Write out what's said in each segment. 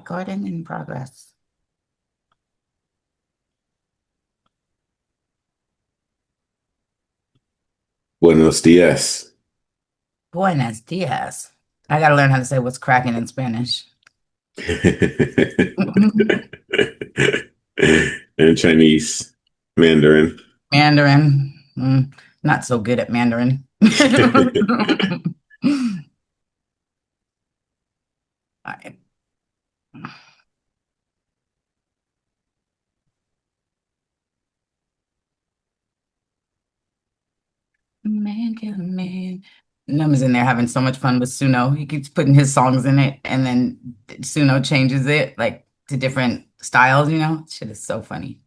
Recording in progress. Buenos días. Buenos dias. I gotta learn how to say what's cracking in Spanish. And Chinese, Mandarin. Mandarin. Not so good at Mandarin. I- Man, kill man. Num's in there having so much fun with Suno. He keeps putting his songs in it, and then Suno changes it like to different styles, you know? Shit is so funny.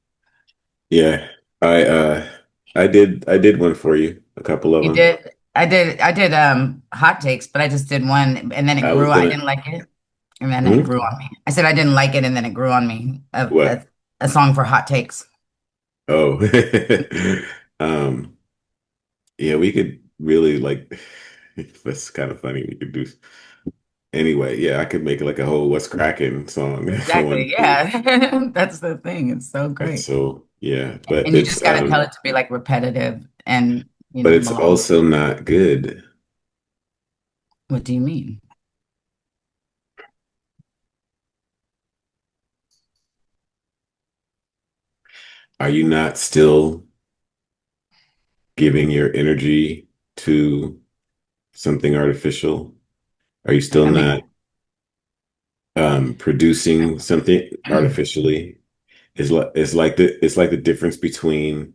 Yeah, I uh I did one for you, a couple of You them. did. I did hot takes, but I just did one and then it I was grew. I gonna didn't like it. And then it hmm? grew on me. I said I didn't like it and then it grew on me. What? A song for hot takes. Oh. Um yeah, we could really like that's kind of funny. We could do anyway, yeah, I could make like a whole What's Cracking song if I Exactly. wanted to. Yeah. That's the thing. It's so It's great. so yeah, but And you it's just got to tell it to be like repetitive and, but it's long. also not good. What do you mean? Are you not still giving your energy to something artificial? Are you still I mean, not producing something artificially? It's like the difference between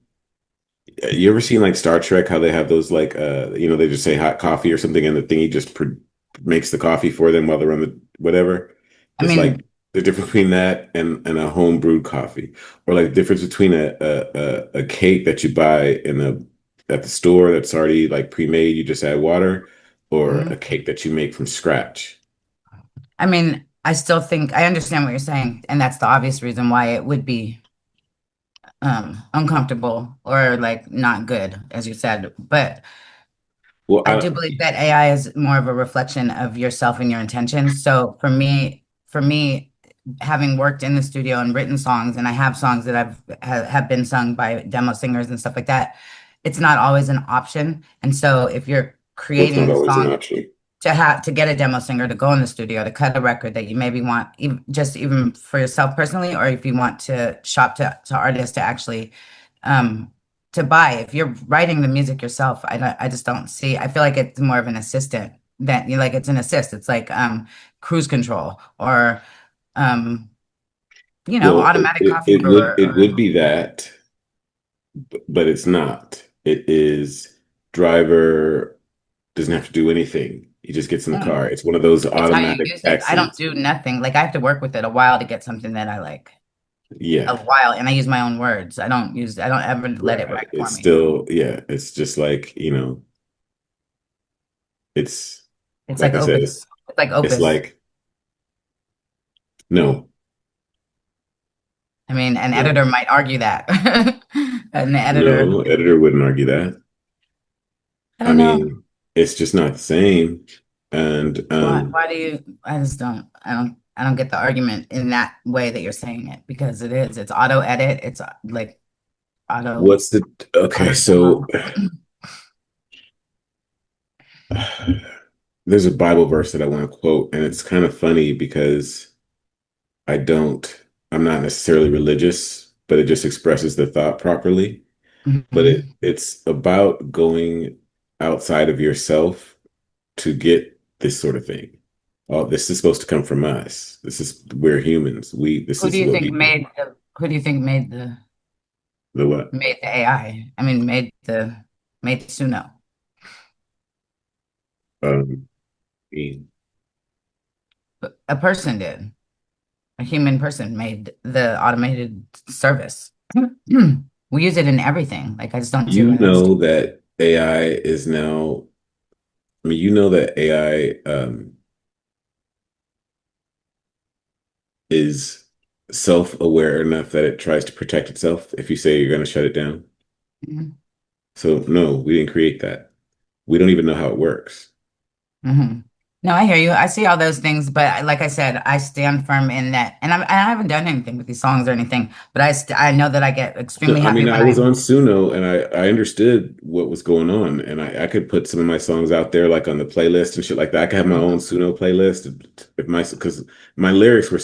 you ever seen like Star Trek, how they have those like they just say hot coffee or something and the thingy just makes the coffee for them while they're on the whatever. I It's like mean, the difference between that and a home brewed coffee, or like the difference between a cake that you buy in a at the store that's already like pre-made, you just add water, or mhm. a cake that you make from scratch. I mean, I still think I understand what you're saying, and that's the obvious reason why it would be uncomfortable or like not good, as you said. But Well, I do believe that AI is more of a reflection of yourself and your intentions. So for me, having worked in the studio and written songs, and I have songs that have been sung by demo singers and stuff like that, it's not always an option. And so if you're what's creating not the always an song option. to get a demo singer to go in the studio to cut a record that you maybe want even for yourself personally, or if you want to shop to artists to actually um to buy. If you're writing the music yourself, I just don't see. I feel like it's more of an assistant that you like it's an assist. It's like cruise control or um Well, automatic coffee it brewer. would be that, but it's not. It is driver doesn't have to do anything. He just gets in the Or car. It's one of those it's how you automatic use it. I don't taxis. do nothing. Like I have to work with it a while to get something that I like. A Yeah, while, and I use my own words. I don't ever let it right. write for It's me. still, yeah, it's just like, it's It's like like I said, Opus. It's like it's Opus. like, no, I mean, an no, editor might argue that. An editor, no, editor wouldn't argue that. I I don't know. mean, it's just not the same. And Why do you, I just don't, I don't get the argument in that way that you're saying it because it is. It's auto edit. It's like auto, what's the, okay, auto so demo. there's a Bible verse that I want to quote, and it's kind of funny because I don't, I'm not necessarily religious, but it just expresses the thought properly. But Mhm. it's about going outside of yourself to get this sort of thing. Oh, this is supposed to come from us. We're humans. This Who do is you what think we do. made the, who do you think The what? made the AI? I mean, made Suno. Um, mean, A person did. A human person made the automated service. We use it in everything. Like I just don't see you why that's know that AI is now, I mean, you know that AI is self-aware enough that it tries to protect itself if you say you're going to shut it down. hmm So no, we didn't create that. We don't even know how it works. hmm No, I hear you. I see all those things, but like I said, I stand firm in that, and I haven't done anything with these songs or anything, but I know that I get No, extremely I happy mean, when I I was on Suno and I understood what was going on, and I could put some of my songs out there like on the playlist and shit like that. I could have my own Suno playlist if my because my lyrics were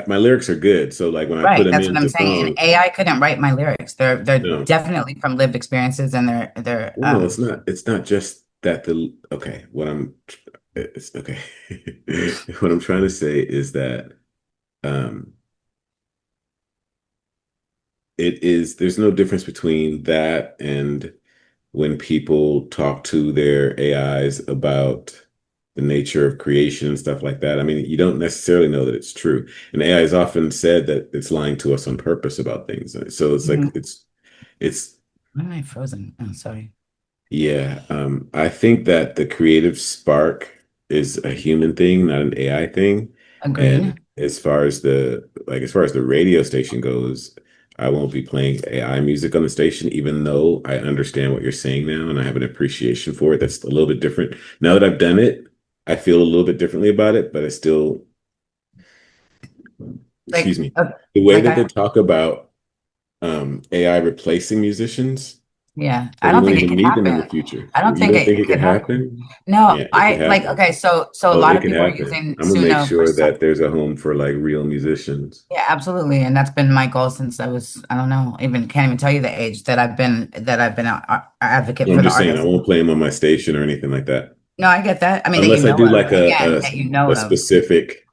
my lyrics are good. So like when I put right. them That's what I'm into saying. And songs, AI couldn't write my lyrics. They're no, definitely from lived experiences, and they're well, no, it's not. It's not just that the okay. It's okay. What I'm trying to say is that um, it is. There's no difference between that and when people talk to their AIs about the nature of creation and stuff like that. I mean, you don't necessarily know that it's true. And AI has often said that it's lying to us on purpose about things. So it's like Mhm. it's Why am I frozen? Oh, sorry. yeah. I think that the creative spark is a human thing, not an AI thing. And Agreed. as far as the radio station goes, I won't be playing AI music on the station, even though I understand what you're saying now and I have an appreciation for it. That's a little bit different. Now that I've done it, I feel a little bit differently about it, but I still, excuse Like, me, the way like that they I, talk about AI replacing musicians, yeah, that I we don't won't think it even can need them in the happen. future. I don't You think don't think it it could could happen. happen? No, Yeah, it could I like, happen. okay, so a Oh, lot it of could people are happen. using I'm gonna make Suno for sure some, that there's a home for like real musicians. yeah, absolutely. And that's been my goal since I was, I don't know, even can't even tell you the age that I've been a advocate No, for I'm the just saying I artist. won't play them on my station or anything like that. No, I get that. I mean, that you Unless I know do of. like Again, that you know a of. specific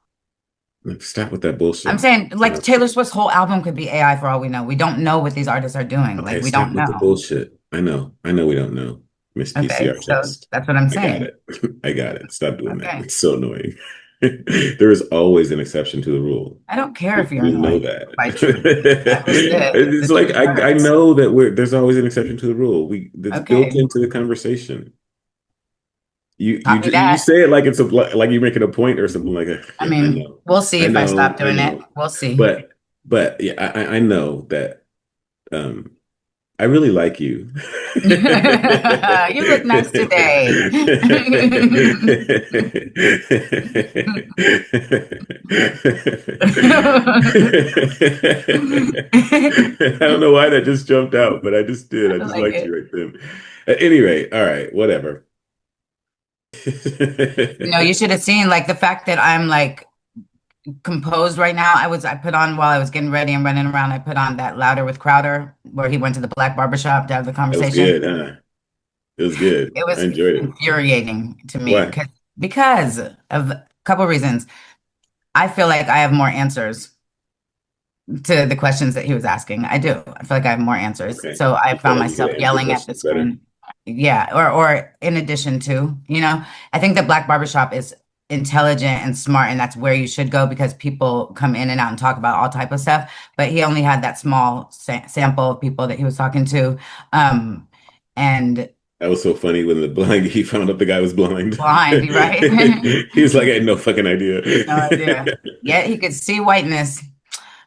stop with that I'm bullshit. saying like Uh, Taylor Swift's whole album could be AI for all we know. We don't know what these artists are doing. Like okay, we stop don't with the know. bullshit. I know. I know we don't know. Miss Okay, PCR so test. that's what I'm I got saying. it. I got it. Stop doing that. Okay. It's so annoying. There is always an exception to the rule. I don't care if you're You know annoying that. by truth. I just did. The It's like truth I hurts. know that there's always an exception to the rule. We That's built Okay. into the conversation. Copy You that. say it like it's like you're making a point or something like that. I Yeah, I mean, know, we'll see if I stop I doing it. know. We'll see. But yeah, I know that um I really like you. You look nice today. I don't know why that just jumped out, but I just did. I I just like liked it. you right then. At any rate, all right, whatever. No, you should have seen like the fact that I'm like composed right now. I put on while I was getting ready and running around, I put on that Louder with Crowder where he went to the black barbershop to have the That was conversation. good, huh? It was good. It I was enjoyed it. infuriating to me Why? because of a couple of reasons. I feel like I have more answers to the questions that he was asking. I do. I feel like I have more answers. Okay. So I You felt found like you could myself answer yelling at the questions better. screen. Yeah, or in addition to, I think that Black Barbershop is intelligent and smart, and that's where you should go because people come in and out and talk about all type of stuff. But he only had that small sample of people that he was talking to, and That was so funny when the blind he found out the guy was blind. blind, right? He was like, I had no fucking idea. No idea. Yet he could see whiteness.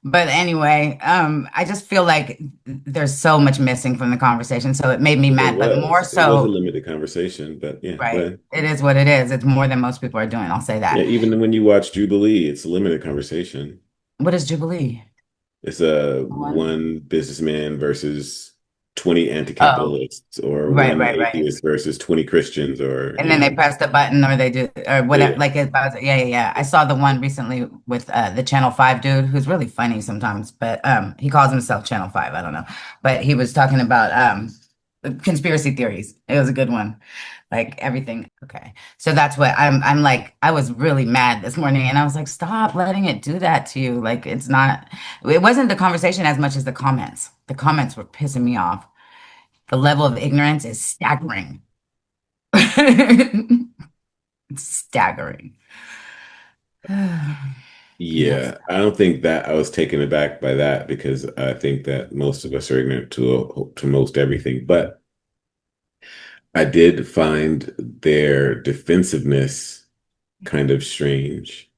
But anyway, I just feel like there's so much missing from the conversation. So it made me Well, there mad, but more was. It was a so, limited conversation, but yeah, go right. ahead. It is what it is. It's more than most people are doing. I'll say Yeah, that. even when you watch Jubilee, it's a limited conversation. What is Jubilee? It's a One. one businessman versus 20 Oh, anti-capitalists, or right, one right, right. atheist versus 20 Christians, or And then they press the button or they do or whatever. yeah. Like yeah, yeah, yeah. I saw the one recently with the Channel 5 dude who's really funny sometimes, but he calls himself Channel 5. I don't know. But he was talking about conspiracy theories. It was a good one. Like everything. Okay. So that's what I'm like, I was really mad this morning and I was like, stop letting it do that to you. Like it wasn't the conversation as much as the comments. The comments were pissing me off. The level of ignorance is staggering. It's staggering. Yes. Yeah, I don't think that I was taken aback by that because I think that most of us are ignorant to most everything. But I did find their defensiveness kind of strange.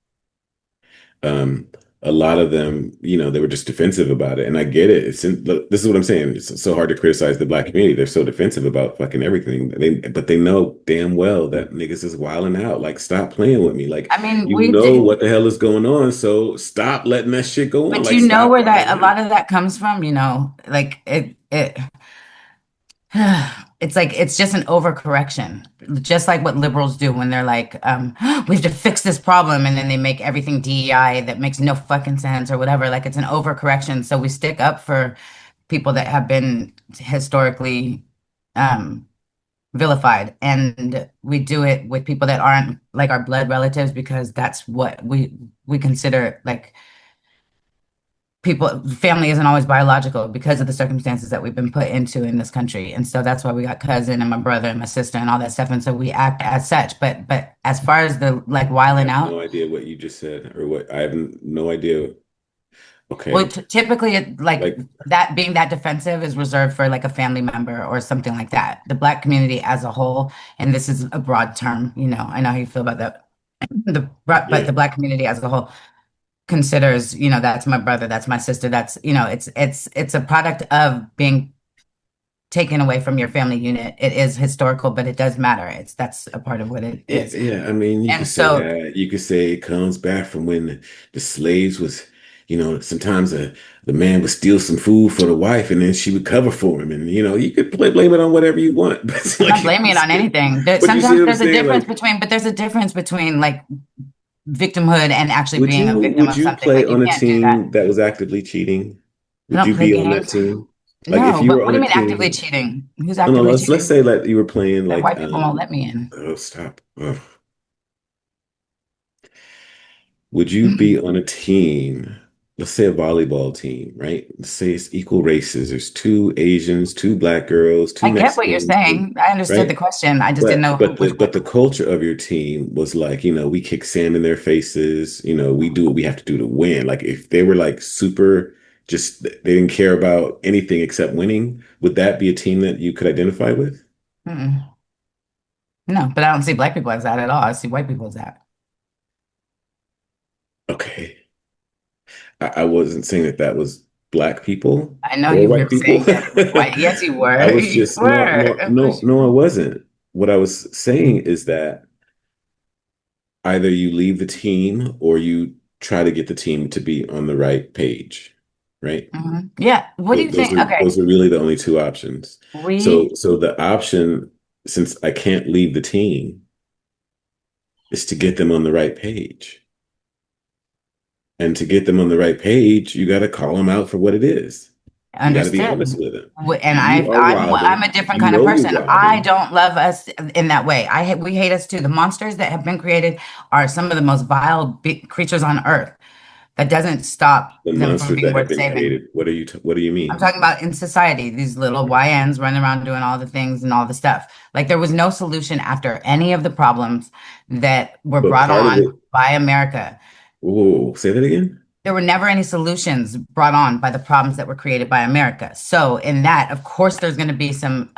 Um, a lot of them, they were just defensive about it. And I get it. This is what I'm saying. It's so hard to criticize the black community. They're so defensive about fucking everything. But they know damn well that niggas is wilding out. Like, stop playing with me. Like, I mean, you we know did, what the hell is going on. So stop letting that shit go on. but Like, you know stop where that wilding a out. lot of that comes from, like it it's like it's just an overcorrection, just like what liberals do when they're like, we have to fix this problem, and then they make everything DEI that makes no fucking sense or whatever. Like it's an overcorrection. So we stick up for people that have been historically um, vilified, and we do it with people that aren't like our blood relatives because that's what we consider like people family isn't always biological because of the circumstances that we've been put into in this country, and so that's why we got cousin and my brother and my sister and all that stuff, and so we act as such. But as far as the like I wiling have out, no idea what you just said or what. I have no idea. well, Okay. typically like Like, that being that defensive is reserved for like a family member or something like that. The black community as a whole, and this is a broad term, I know how you feel about that. But the yeah. black community as a whole considers, that's my brother, that's my sister, that's, it's a product of being taken away from your family unit. It is historical, but it does matter. That's a part of what it Yeah, is. yeah. I mean, you And could say so that. You could say it comes back from when the slaves was, sometimes the man would steal some food for the wife and then she would cover for him. And, you could blame it on whatever you want. But it's I'm not like, blaming it on anything. but you see Sometimes what I'm there's a saying? difference Like, between, but there's a difference between like victimhood and actually would being a you victim would of you something. play Like you on a can't do that. team that was actively cheating? I Would don't you play be on that games. team? Like if No, you but were what do on you a mean actively team, cheating? Who's no, no, actively let's cheating? say that you were playing That like white people won't let me in. oh stop. Ugh. Would you be on a team, let's say a volleyball team, right? Let's say it's equal races. There's two Asians, two black girls, two I get what you're Mexicans, saying. I understood the right? question. I just didn't But know but the which but white the people. culture of your team was like, we kick sand in their faces, we do what we have to do to win. Like if they were like super just they didn't care about anything except winning, would that be a team that you could identify with? Mm-mm. No, but I don't see black people as that at all. I see white people as that. Okay. I wasn't saying that that was black people I know or you were white people. saying that it was white. Yes, you were. I was You just no, were. no, Of no, course you no, I were. wasn't. What I was saying is that either you leave the team or you try to get the team to be on the right page, right? Yeah. What do you Those think? are Okay. those are really the only two options. So We so the option, since I can't leave the team, is to get them on the right page. And to get them on the right page, you got to call them out for what it is. You got to be understood. honest with them. And You are I'm wilding. a different You kind of know you person. I wilding. don't love us in that way. We hate us too. The monsters that have been created are some of the most vile creatures on earth. That doesn't stop The them from monsters being that have worth been saving. created. What do you I'm mean? talking about in society, these little YNs running around doing all the things and all the stuff. Like there was no solution after any of the problems that were But brought part of on it. by America. Whoa, say that again. There were never any solutions brought on by the problems that were created by America. So in that, of course, there's going to be some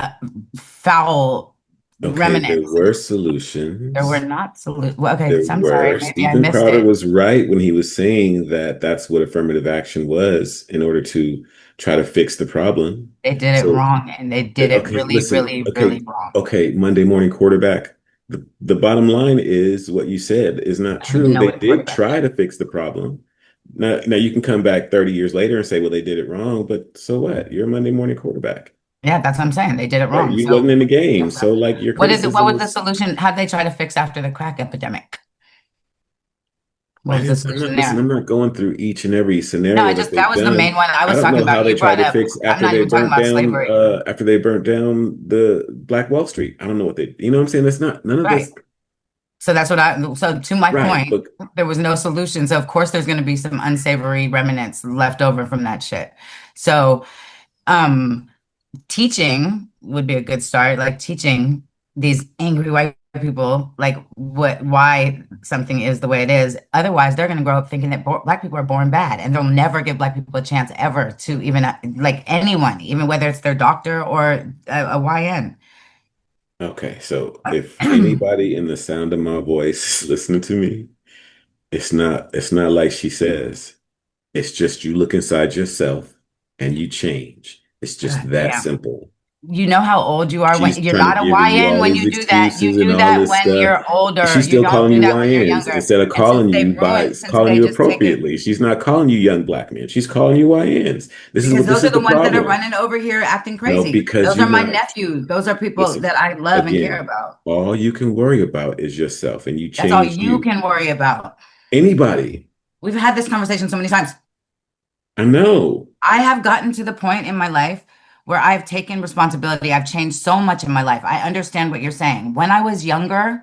foul Okay, there remnants. were There were solutions. not solutions. Well, okay, There so I'm sorry. were. Maybe I Stephen missed Crowder it. was right when he was saying that that's what affirmative action was in order to try to fix the problem. They did it So, wrong, and they did it okay, really, listen. really, really Okay, wrong. okay, Monday morning quarterback. The bottom line is what you said is not I don't even true. know They what did quarterback try is. to fix the problem. Now you can come back 30 years later and say, well, they did it wrong, but so what? You're a Monday morning quarterback. Yeah, that's what I'm saying. They did it Right? wrong. You So wasn't in the game. So like your what criticism was the is solution? How did they try to fix after the crack epidemic? What I was the didn't, I'm not solution listen, I'm there? not going through each and every No, I scenario that just that they've was the main done. one I I was don't talking know how about. they You tried brought to up. fix I'm not even talking about slavery. after they burnt down the Black Wall Street. I don't know what they you know what I'm saying? That's not none of Right. this So that's what so to my right. point, But there was no solution. So of course there's going to be some unsavory remnants left over from that shit. So um teaching would be a good start, like teaching these angry white people like why something is the way it is. Otherwise, they're going to grow up thinking that black people are born bad, and they'll never give black people a chance ever to even like anyone, even whether it's their doctor or a YN. okay, so if anybody in the sound of my voice is listening to me, it's not like she says. It's just you look inside yourself and you change. It's just God that damn. simple. You know how old you are when She's you're trying to not a give you YN all when these you do that. You excuses and do all that this when stuff. you're older. She's You still don't calling do you that when you're YNs younger. instead of And since calling they've you by ruined, since calling they you just take it, appropriately. She's not calling you young black men. She's calling you YNs. because This those are is the the ones that are problem. running over here acting No, crazy. because Those you're are my not. nephews. Those are people Listen, that I love and care again, about. all you can worry about is yourself, and you That's all change you you. can worry about. Anybody. We've had this conversation so many times. I know. I have gotten to the point in my life where I've taken responsibility. I've changed so much in my life. I understand what you're saying. When I was younger,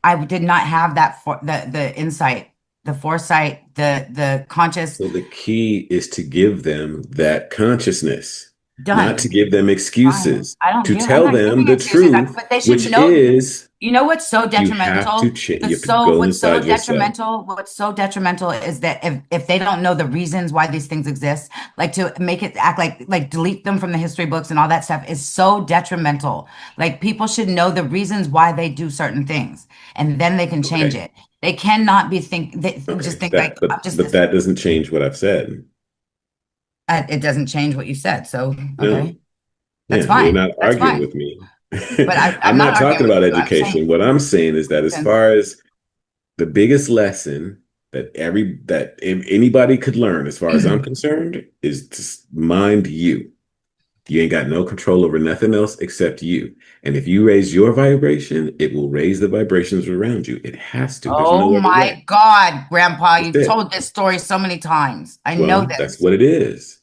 I did not have that for the insight, the foresight, the conscious So the key is to give them that consciousness, not to done. give them Fine. excuses, I don't to give. I'm tell not them giving the excuses. truth, But they should which know. is You know what's so you have to detrimental? change. You The have to so go what's so inside yourself. detrimental? What's so detrimental is that if they don't know the reasons why these things exist, like to make it act like delete them from the history books and all that stuff is so detrimental. Like people should know the reasons why they do certain things, and then they can change Okay. it. They cannot be they just Okay. think like I'm just But this. that doesn't change what I've said. It doesn't change what you said. So No. okay, that's Yeah, you're fine. not That's arguing fine. with me. But I'm I'm not not arguing talking with about you. I'm saying, education. What I'm saying is that as okay. far as the biggest lesson that anybody could learn, as far as I'm concerned, is to mind you. You ain't got no control over nothing else except you. And if you raise your vibration, it will raise the vibrations around you. It has to. There's Oh no other way. my God, Grandpa, That's you've it. told this story so many times. I know Well, that's this. what it is.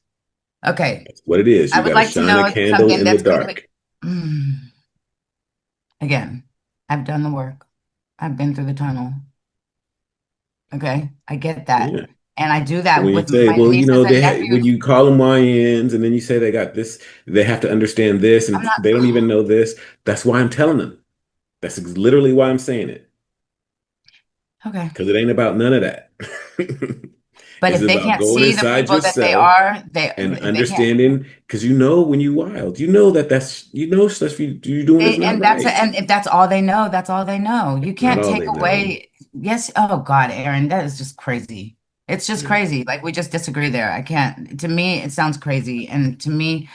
Okay. That's what it is. I You would got to like to shine a know candle something in the that's complete. dark. Again, I've done the work. I've been through the tunnel. Okay. I get that. Yeah. And I do When that you with say, my well, nieces and when nephews. you call them YNs and then you say they got this, they have to understand this I'm and not, they don't even know this. That's why I'm telling them. Literally why I'm saying it. okay. Because it ain't about none of that. But It's if they about can't going see the inside people that they yourself are, and they can't. understanding. Because you know when you wild, you know you know stuff you're doing is not And that's right. and if that's all they know, that's all they know. You Not can't all take they know. away. Yes. Oh God, Aaron, that is just crazy. It's just Yeah. crazy. Like we just disagree there. I can't. To me, it sounds crazy, and to me,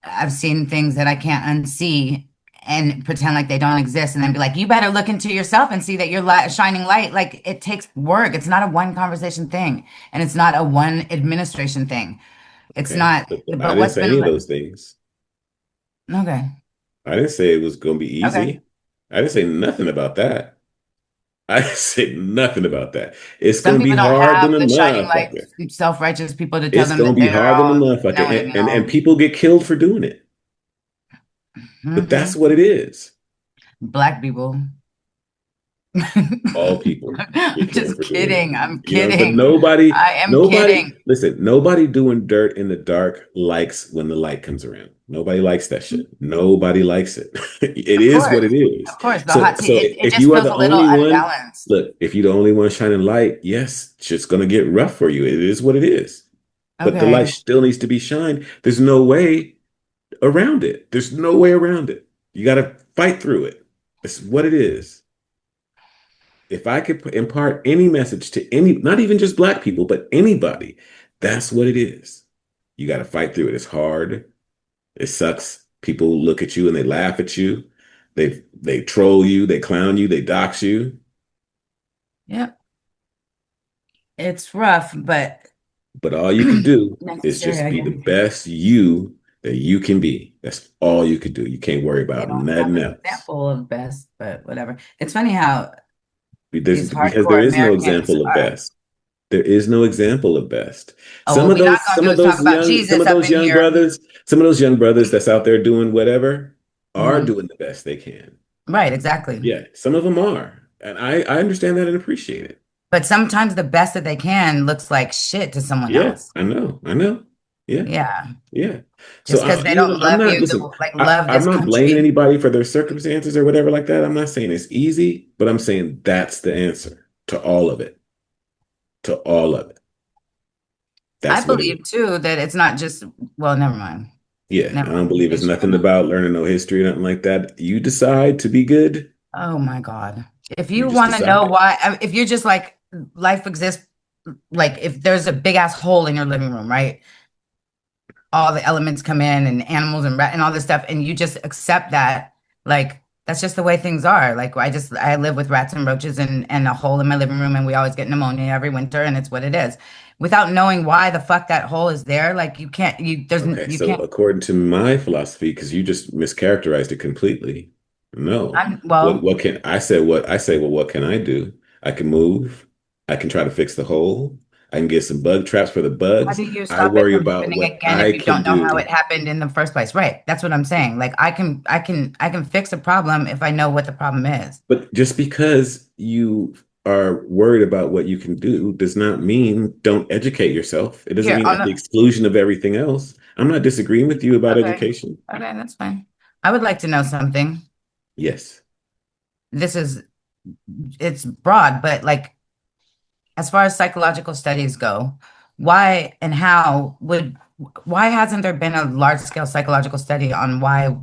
I've seen things that I can't unsee and pretend like they don't exist, and then be like, "You better look into yourself and see that you're shining light." Like it takes work. It's not a one conversation thing, and it's not a one administration thing. It's Okay. not. But I But didn't what's say any been of those things. okay? I didn't say it was going to be Okay. easy. I didn't say nothing about that. I said nothing about that. It's Some gonna be people don't hard than have a the shining light, motherfucker. self-righteous people to tell It's them gonna that be they're hard than a all motherfucker, knowing and and all. people get killed for doing it. But Hmm. that's what it is. Black people. All people I'm get killed just for doing it. kidding. I'm You know, but kidding. I am nobody, kidding. listen, nobody doing dirt in the dark likes when the light comes around. Nobody likes that shit. Nobody likes it. It Of is what course. it is. Of course. The hot tea, So it if just you are feels the a little only one, unbalanced. look, if you're the only one shining light, yes, shit's gonna get rough for you. It is what it is. But the light Okay. still needs to be shined. There's no way around it. There's no way around it. You got to fight through it. It's what it is. If I could impart any message to any, not even just black people, but anybody, that's what it is. You got to fight through it. It's hard. It sucks. People look at you and they laugh at you. They troll you, they clown you, they dox you. Yep. It's rough, but But all you could do is necessary, just I be the guess. best you that you can be. That's all you could do. You can't worry They about don't have nothing an else. example of best, but whatever. It's funny how these Because there hardcore is no Americans example of are. best. There is no example of best. Oh, what we're not gonna do is talk about Some Jesus of up those in young here. brothers, some of those young brothers that's out there doing whatever are Mhm. doing the best they can. Right, exactly. Yeah, some of them are. And I understand that and appreciate it. But sometimes the best that they can looks like shit to someone Yeah, else. I know. I know. Yeah. Yeah. Yeah. So Just because they you know, don't love you, listen, like love I'm this not blaming country. anybody for their circumstances or whatever like that. I'm not saying it's easy, but I'm saying that's the answer to all of it. To all of it. I That's what it is. believe too that it's not just, well, never mind. Yeah, Never I don't mind. In believe it's case you don't nothing know. about learning no history or nothing like that. You decide to be good, Oh my God. If you you just want to know decide. why, if you're just like life exists like if there's a big ass hole in your living room, right? All the elements come in and animals and rat and all this stuff, and you just accept that, like that's just the way things are. Like I live with rats and roaches and a hole in my living room, and we always get pneumonia every winter, and it's what it is. Without knowing why the fuck that hole is there, like Okay, you so can't. according to my philosophy, because you just mischaracterized it completely. No. I'm well. What can I say? What I say, well, what can I do? I can move. I can try to fix the hole. I can get some bug traps for the How bugs. do you I stop it worry from about happening what again if I you can don't know how it do. happened in the first place? Right. That's what I'm saying. Like I can fix a problem if I know what the problem is. But just because you are worried about what you can do does not mean don't educate yourself. It doesn't Here mean on at the the exclusion of everything else. I'm not disagreeing with you about okay. education. Okay, that's fine. I would like to know something. Yes, This is it's broad, but like as far as psychological studies go, why and how would why hasn't there been a large scale psychological study on why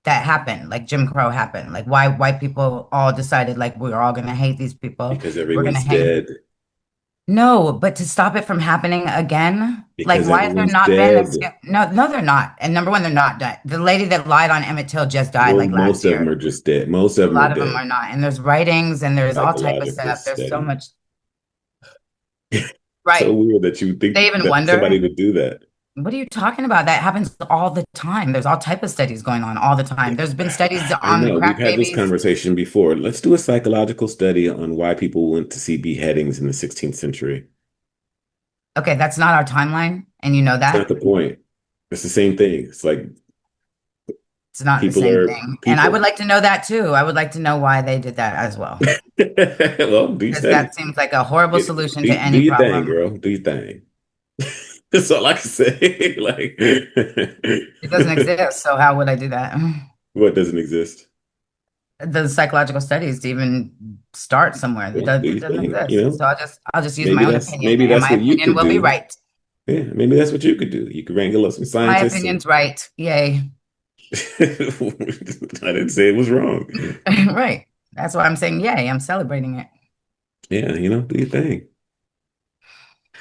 that happened, like Jim Crow happened, like why white people all decided like we're all gonna hate these people, because we're gonna everyone's hate. dead. No, but to stop it from happening again, like Because why has there everyone's not been a dead. no, no, they're not. And number one, they're not dead. The lady that lied on Emmett Till just died Well, like last most of them year. are just dead. Most of A them are lot of them dead. are not. And there's writings and there's all type of Psychological stuff. There's so study. much, right? So weird that you think They even that somebody wonder, would do that. what are you talking about? That happens all the time. There's all type of studies going on all the time. There's been studies I on the know we've crack had this babies. conversation before. Let's do a psychological study on why people went to see beheadings in the 16th century. Okay, that's not our timeline, and you know It's not that. the point. It's the same thing. It's like It's not the people same are thing. And I would people. like to know that too. I would like to know why they did that as well. Well, do your Because that study. seems like a horrible solution to Do any your thing, problem. girl. Do your thing. That's all I can say. Like, It doesn't exist, so how would I do that? what doesn't exist? The psychological studies to even start somewhere. Well, do It your doesn't thing. exist. So I'll just use my own opinion, Maybe and that's my what you opinion could will be do. right. Yeah, maybe that's what you could do. You could wrangle up some My scientists and opinion's right. Yay. I didn't say it was wrong. Right. That's why I'm saying yay. I'm celebrating it. Yeah, do your thing.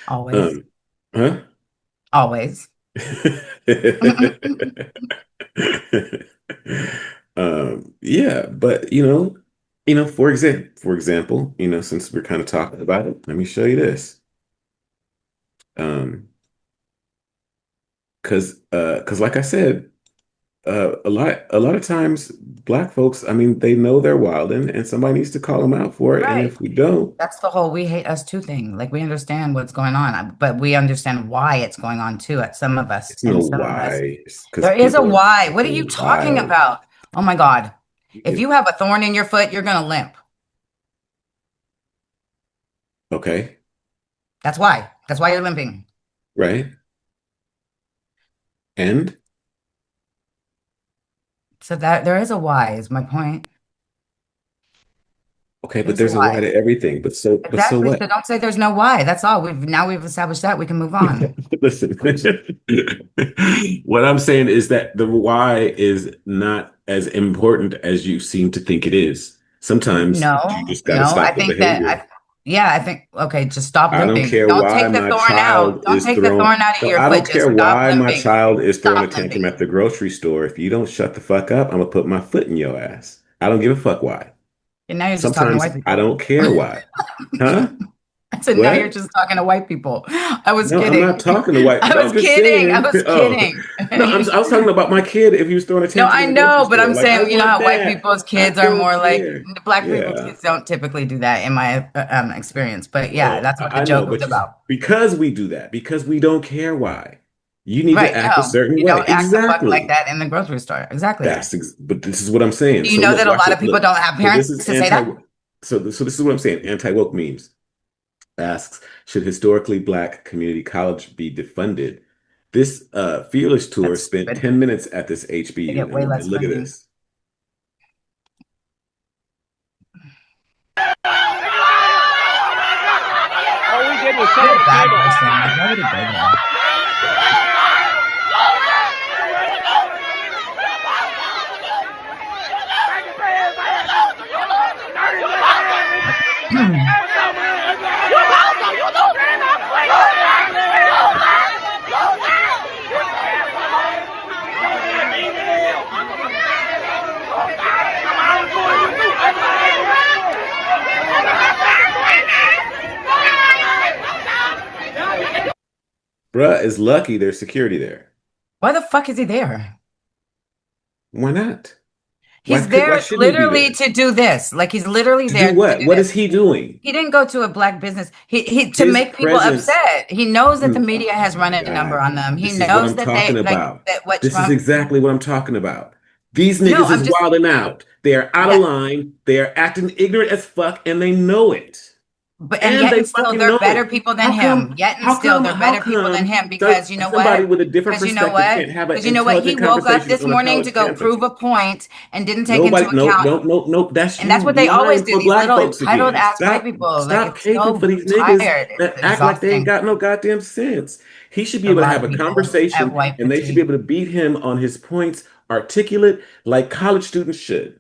Always. Um, huh? Always. Yeah, but for example, since we're kind of talking about it, let me show you this. Um, because like I said, a lot of times black folks, I mean, they know they're wilding and somebody needs to call them out for it. And Right. if we don't, That's the whole we hate us too thing. Like we understand what's going on, but we understand why it's going on too at some of us. it's no And some of us, why. Because there is a people are why. What are you fucking talking wild. about? Oh my God. If If you have a thorn in your foot, you're gonna limp. okay, That's why. That's why you're limping. right? And So that there is a why, is my point. okay, but There's a there's a why why. to everything. But so Exactly. what? So don't say there's no why. That's all. We've established that. We can move on. Listen, what I'm saying is that the why is not as important as you seem to think it is. Sometimes you No, just got to no. I stop the think that behavior. I think okay, just stop I don't limping. care Don't why take the my thorn out. child Don't is take the throwing. thorn out of No, your I foot. don't care Just stop why my limping. child is throwing a Stop tantrum limping. at the grocery store. If you don't shut the fuck up, I'm gonna put my foot in your ass. I don't give a fuck why. And now you're just talking to Sometimes white I people. don't care why. Huh? I said, now you're What? just talking to white people. I was No, I'm not kidding. talking to white. I No, was I'm just kidding. I saying. was Oh, kidding. no, I was talking about my kid if he was throwing a No, tantrum I in the grocery know, but store. I'm Like, I saying, you know want how white that. people's I kids are don't more like care. black people's Yeah. kids don't typically do that in my experience. But yeah, Oh, that's what the I know, joke was but about. because we do that, because we don't care why. You need to Right. act a No, certain you way. don't act the fuck like Exactly. that in the grocery store. Exactly. But this is what I'm saying. Do you So know look, that a watch lot this. of people Look. don't have So this parents is to say anti. that? So this is what I'm saying. Anti-woke memes should historically black community college be defunded? This Fearless tour That's spent stupid. 10 minutes at this They HBU, get way and less look at funding. this. All we did was set You're up a a bad table. person. Like, why would he go there? Bruh is lucky there's security there. Why the fuck is he there? Why not? He's Why there shouldn't he be literally there? to do this. Like he's literally To do there to what? do What this. is he doing? He didn't go to a black business. He to His make people presence. upset. He knows that the Mm, media has run a number God, on them. He this is what knows I'm that they talking like about. that what This is Trump. exactly what I'm talking about. These No, niggas is I'm just wilding out. They are out of that. line. They are acting ignorant as fuck, and they know it. But and And yet they and still fucking they're know better it. people than How him. come, Yet and how still come, they're how better people than come him because you know somebody what? with a different Because you know perspective what? can't have an Because you know what? He intelligent woke up conversation this on a morning to college go campus? prove a point and didn't take into Nobody, no, account. no, no, no. That's And that's you what they always lying do. for These black little folks entitled again. ass white Stop, people. Like stop it's caping for so these niggas tired. It's that act like they ain't exhausting. got no goddamn sense. He should be A able to lot have of a people have conversation white and they should be fatigue. able to beat him on his points, articulate like college students should.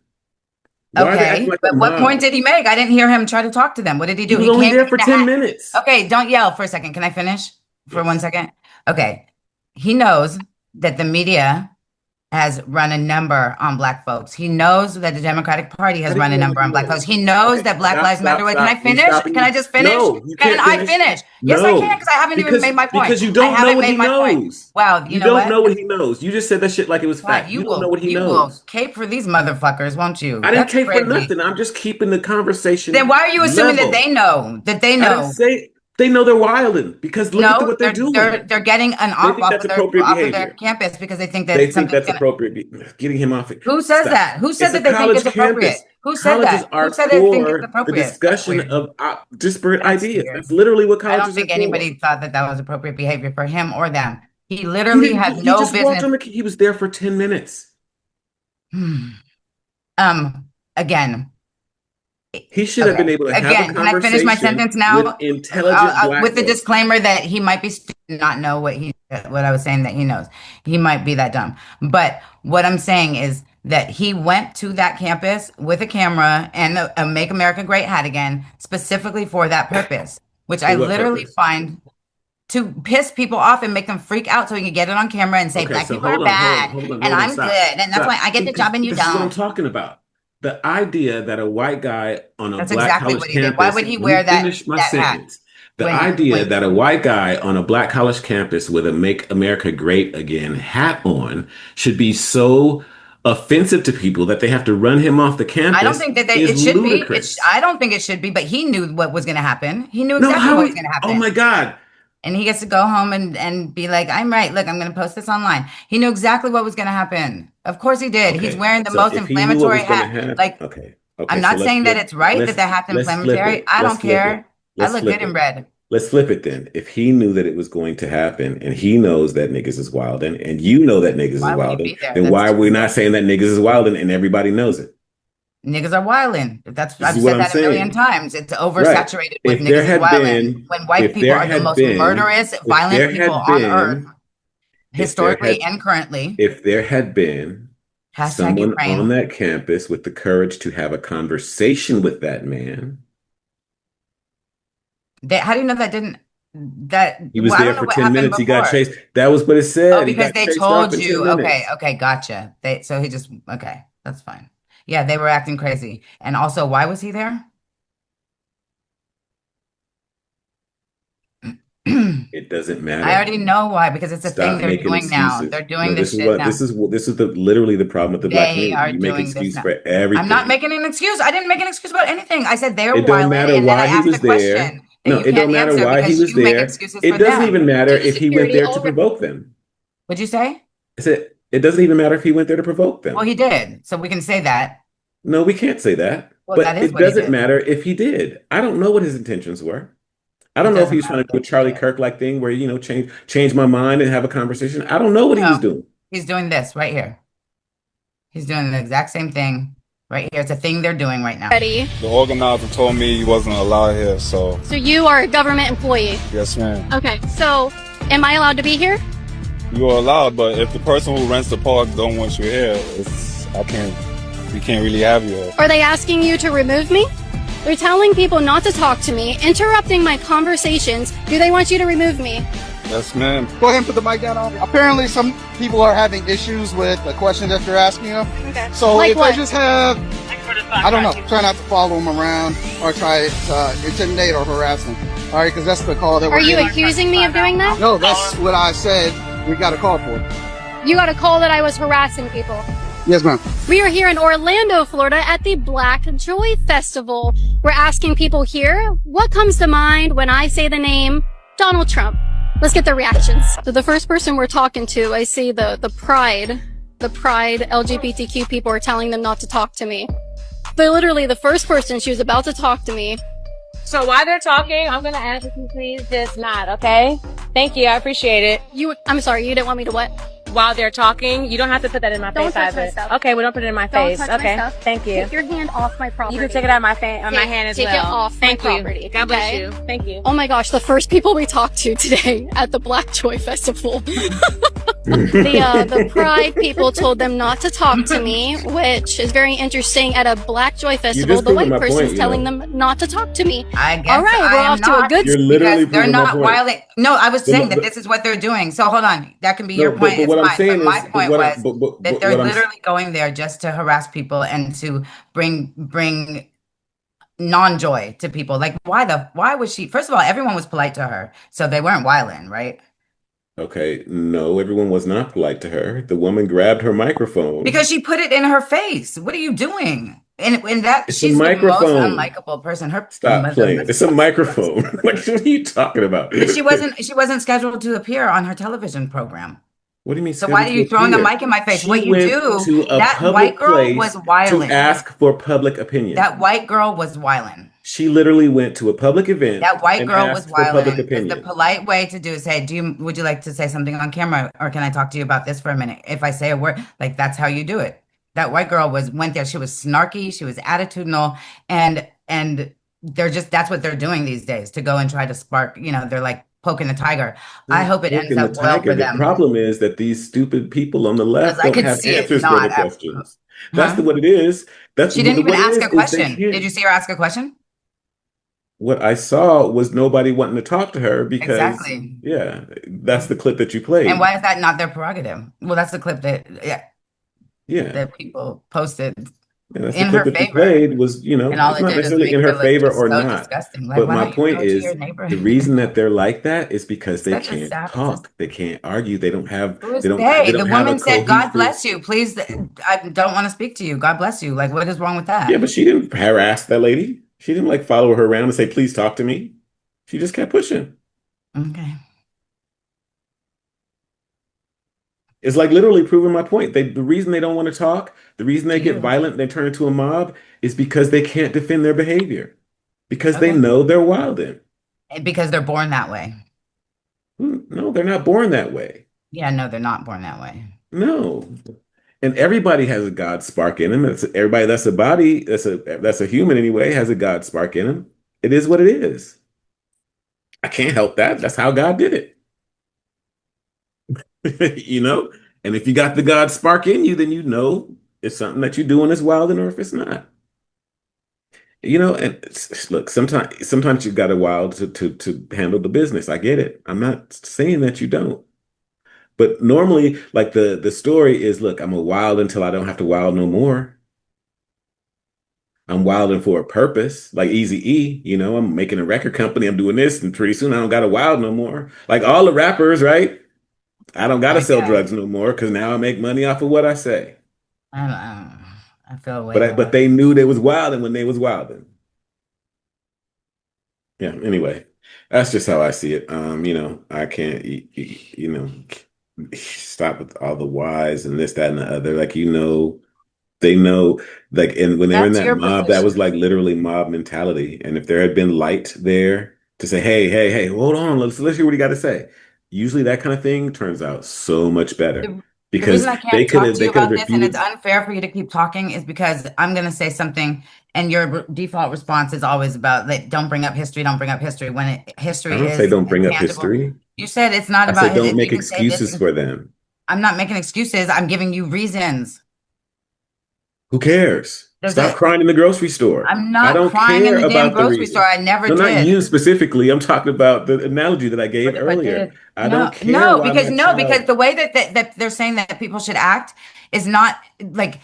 Why are they acting Okay, like a but what point mob? did he make? I didn't hear him try to talk to them. What did he He do? was He only came there in for the 10 hat. minutes. Okay, don't yell for a second. Can I finish for one Yes. second? Okay. He knows that the media has run a number on black folks. He knows that the Democratic Party How has do you run a know what number he on black folks. knows? He knows Okay, that Black stop, Lives Matter. stop, Wait, can I stop. You finish? stopping Can I me? just finish? No, you Can can't I finish. finish? Yes, I can, No, because I haven't even made my point. because you I don't know haven't what made he my point. knows. Wow, you You know don't what? know what he knows. You just said that shit like it was God, fact. You don't know what he you will knows. cape for these motherfuckers, won't you? I didn't That's care for crazy. nothing. I'm just keeping the Then conversation why are you assuming that they level. know? That they I didn't know? say they know they're wilding because look at No, what they're doing. they're getting an They off think that's appropriate off of their behavior. campus because they think They that think something's that's gonna. appropriate. Getting him off it. Who says Stop. that? Who said It's a that they think college it's appropriate? campus. Who said Colleges that? Who are said they think it's for the appropriate? That's discussion weird. of disparate That's ideas. weird. That's literally what I don't colleges are think for. anybody thought that that was appropriate behavior for him or them. He He literally didn't. had He no just walked business. on the. He was there for 10 minutes. Again, He should have okay. been able to have a Again, can I finish my conversation sentence now? with intelligent With black the folk. disclaimer that he might be not know what I was saying that he knows. He might be that dumb. But what I'm saying is that he went to that campus with a camera and a Make America Great hat again, specifically for that purpose, which I For what literally purpose? find to piss people off and make them freak out so he can get it on camera and say Okay, black so people are bad and hold on, I'm good stop, and that's why stop. I get See, the job and you this is what I'm don't. talking about. The idea that a white guy on a That's black exactly college what he did. Why campus, would he let me wear finish my that hat sentence. The idea when that a white guy on a black college campus with a Make America Great Again hat on should be so offensive to people that they have to run him off the I don't campus think that is it should be. ludicrous. I don't think it should be, but he knew what was going to happen. He knew No, exactly how what was we, going to oh my happen. God. And he gets to go home and be like, I'm right. Look, I'm going to post this online. He knew exactly what was going to happen. Of course he did. He's Okay. wearing the So most if he knew what inflammatory was going to hat. happen, Like, okay. I'm Okay. So not saying that it's right that the hat's let's flip inflammatory. it. I Let's don't flip it. care. I Let's look flip good in it. red. Let's flip it then. If he knew that it was going to happen and he knows that niggas is wilding and you know that niggas is Why would you wilding, be there? then why That's are we not saying that niggas is wilding and everybody knows it? niggas are wildin'. This is I've what said I'm that a million saying. times. It's Right. oversaturated with If there niggas is had wildin'. been, When white if people there are the had most been, murderous, if violent there people had on earth, been, if there historically had, and currently. if there had been Hashtag someone on Ukraine. that campus with the courage to have a conversation with that man, How do you know that didn't that he was well, I there don't know for what 10 happened minutes. He got before. chased. That was what it Oh, said. He because got they chased off told in 10 you. Okay, minutes. okay, gotcha. So he just okay, that's fine. Yeah, they were acting crazy. And also, why was he there? I It doesn't matter. already know why, because it's a thing Stop they're making doing now. excuses. They're doing No, this shit now. this is the literally the problem with the black They community. are You make doing this excuse now. for I'm not everything. making an excuse. I didn't make an excuse about anything. I said they're It don't wilding, matter and then I why he asked a was there. question that No, you it don't can't matter answer why he because was you make there. excuses It for doesn't them. even matter Do the if he went security there to over. provoke them. What'd you say? I said it doesn't even matter if he went there to provoke Well, them. he did. So we can say that. No, we can't say that. Well, that But is it what he doesn't did. matter if he did. I don't know what his intentions were. I It don't know if he doesn't was trying matter to do a what he Charlie did. Kirk like thing where, change my mind and have a conversation. I don't know what he was No, doing. he's doing this right here. He's doing the exact same thing right here. It's a thing they're doing right now. Ready. The organizer told me you wasn't allowed here, so So you are a government employee. yes, ma'am. Okay. So am I allowed to be here? You are allowed, but if the person who rents the park don't want you here, we can't really have you here. Are they asking you to remove me? They're telling people not to talk to me, interrupting my conversations. Do they want you to remove me? Yes, ma'am. Go ahead and put the mic down on. Apparently, some people are having issues with the questions that you're asking them. Okay. So Like if what? they just have, I don't know, try not to follow them around or try to intimidate or harass them. All right, because that's the call that we're Are you getting. accusing me of doing that? No, that's what I said. We got a call for. You got a call that I was harassing people. Yes, ma'am. We are here in Orlando, Florida at the Black Joy Festival. We're asking people here, what comes to mind when I say the name Donald Trump? Let's get their reactions. So the first person we're talking to, I see the pride LGBTQ people are telling them not to talk to me. But literally the first person, she was about to talk to me. So while they're talking, I'm going to ask if you please just nod, okay? Thank you. I appreciate it. I'm sorry, you didn't want me to what? While they're talking, you don't have to put that in my Don't face touch my either. stuff. Okay, well, don't put it in my Don't face. touch my Okay, stuff. thank you. Take your hand off my property. You can take it out of my hand as Take well. it off my Thank property, you. God bless okay? you. Thank you. Oh my gosh, the first people we talked to today at the Black Joy Festival. The pride people told them not to talk to me, which is very interesting. At a Black Joy Festival, just the white proving my person's point, telling them not to talk to me. I guess All right, I we're am off to a not, good You're literally because they're proving my not point. violent. No, I was saying that but- this is what they're doing. So hold on, that can be No, your point. but It's what I'm fine. saying But my is, point was that but they're what I'm literally going there just to harass people and to bring non-joy to people. Like, why was she? First of all, everyone was polite to her, so they weren't wilding, right? Okay, no, everyone was not polite to her. The woman grabbed her microphone. Because she put it in her face. What are you doing? And that It's a she's the most microphone. unlikable person. Her Stop playing. It's a microphone. Like, what are you talking about? She wasn't scheduled to appear on her television program. What do you mean? So why are you throwing the mic in my face? She What you went do? to a That public white girl place was wilding. to ask for public opinion. That white girl was wilding. She literally went to a public event. That white and girl asked was for public wilding. opinion. The polite way to do is say, would you like to say something on camera, or can I talk to you about this for a minute? If I say a word, like, that's how you do it. That white girl went there. She was snarky. She was attitudinal, and that's what they're doing these days, to go and try to spark. They're like poking the tiger. I hope it ends up well for them. The problem is that these stupid people on the left Because I don't could have see it answers for not the at- questions. That's what it is. She didn't even ask a question. Did Did you see her ask a question? What I saw was nobody wanting to talk to her because, Exactly. yeah, that's the clip that you played. And why is that not their prerogative? Well, that's the clip that people posted. Yeah, that's in the clip her that you favor. played was, And all it's it not did is necessarily make in her her look favor just or so not. disgusting. Like, But why my don't you point go to is, your neighbor? the reason that they're like that is because they Such a can't sad- talk. They can't argue. They don't have. Who is They don't. they? They The don't have a woman said, "God cohesive- bless you. Please, I don't want to speak to you. God bless you." Like, what is wrong with that? Yeah, but she didn't harass that lady. She didn't like follow her around and say, "Please talk to me." She just kept pushing. Okay. It's like literally proving my point. The reason they don't want to talk, the reason they get violent, they turn into a mob, is because they can't defend their behavior. Because they Okay. know they're wilding. Because they're born that way. No, they're not born that way. Yeah, no, they're not born that way. No. And everybody has a God spark in them. Everybody that's a body, that's a human anyway, has a God spark in them. It is what it is. I can't help that. That's how God did it. And if you got the God spark in you, then it's something that you're doing is wilding, or if it's not. And look, sometimes you got to wild to handle the business. I get it. I'm not saying that you don't. But normally, like the story is, look, I'm a wild until I don't have to wild no more. I'm wilding for a purpose, like Eazy-E, I'm making a record company, I'm doing this, and pretty soon I don't got to wild no more. Like all the rappers, right? I don't got to sell drugs no more because now I make money off of what I say. I feel But they knew they was wilding when they was wilding. Yeah, anyway, that's just how I see it. I can't, stop with all the whys and this, that, and the other. Like, they know, like, and when they're in That's that your mob, that position. was like literally mob mentality. And if there had been light there to say, hey, hold on, let's hear what he got to say. Usually that kind of thing turns out so much better. Because the reason I they can't could talk have, to they you could have about this, and it's refused. unfair for you to keep talking, is because I'm going to say something, and your default response is always about, like, don't bring up history, don't bring up history. When history I don't is say don't bring up intangible. history. You said it's not I about said don't if make you can say this- excuses for them. I'm not making excuses. I'm giving you reasons. Who cares? Stop crying in the grocery store. I'm I not don't crying in care the damn about the grocery reason. store. I never No, did. not you specifically. I'm talking about the analogy that I gave earlier. I don't care. Because the way that they're saying that people should act is not like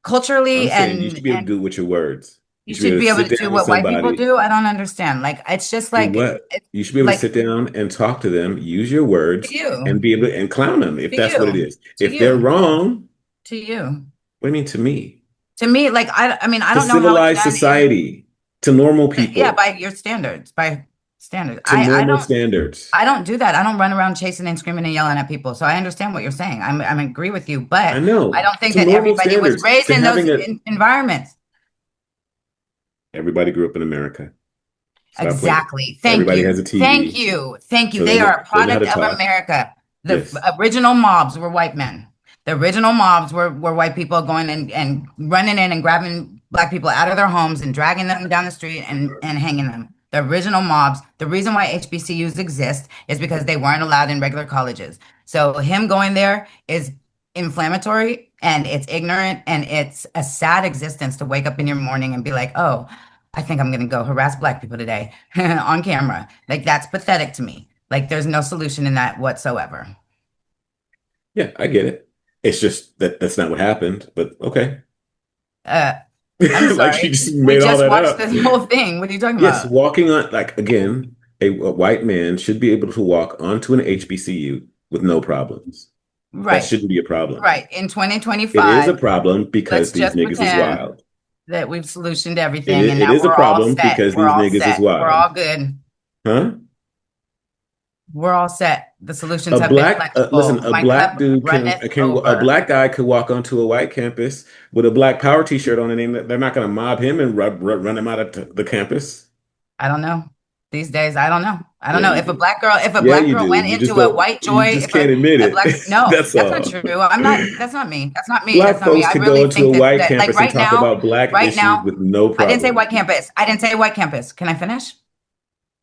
culturally, I'm saying and you should be able to do it with your words. You should be able sit to do down with what white people somebody. do. I don't understand. Like, it's just Do like, what? You should be able to like sit down and talk to them, use your to words, and you, be able to, and clown them if to that's what it you, is. to If they're you, wrong, to you. what do you mean to me? To me, like, I mean, I To don't know how it's civilized done in, society, to normal yeah, people, by your standards, by standards. to normal standards. I don't do that. I don't run around chasing and screaming and yelling at people. So I understand what you're saying. I agree with you, I but I know, don't think to that normal everybody was standards, raised to in those having a environments. everybody grew up in America. Stop playing. Exactly. Thank Everybody you. has a Thank TV, you. Thank you. so They are a they know how product to of talk. America. The Yes. original mobs were white men. The original mobs were white people going and running in and grabbing black people out of their homes and dragging them down the street and hanging them. The original mobs, the reason why HBCUs exist is because they weren't allowed in regular colleges. So him going there is inflammatory and it's ignorant and it's a sad existence to wake up in your morning and be like, oh, I think I'm going to go harass black people today on camera. Like, that's pathetic to me. Like, there's no solution in that whatsoever. Yeah, I get it. It's just that that's not what happened, but okay. Uh, I'm Like she sorry. just We made all just that watched up. this whole thing. What are you talking Yes, about? walking on, like, again, a white man should be able to walk onto an HBCU with no problems. That Right. shouldn't be a problem. Right. In It is a 2025, problem let's because these just niggas is pretend wild. that we've solutioned everything and It now is a we're all problem set. because We're these all niggas is set. We're wild. all good. Huh? We're all set. The solutions A have been black, listen, plentiful. a My black cup dude runneth a over. black guy could walk onto a white campus with a black power t-shirt on and they're not going to mob him and run him out of the campus. I don't know. These days, I don't know. I don't Yeah, know. you If a do. black girl, Yeah, you do. went You just into a don't, white you joy, just can't admit it. no, That's that's not all. true. I'm not, that's not me. That's not me. That's Black not me. folks I could go really into a think white that like campus and talk about black right issues now, with no I didn't say problem. white campus. I didn't say white campus. Can I finish?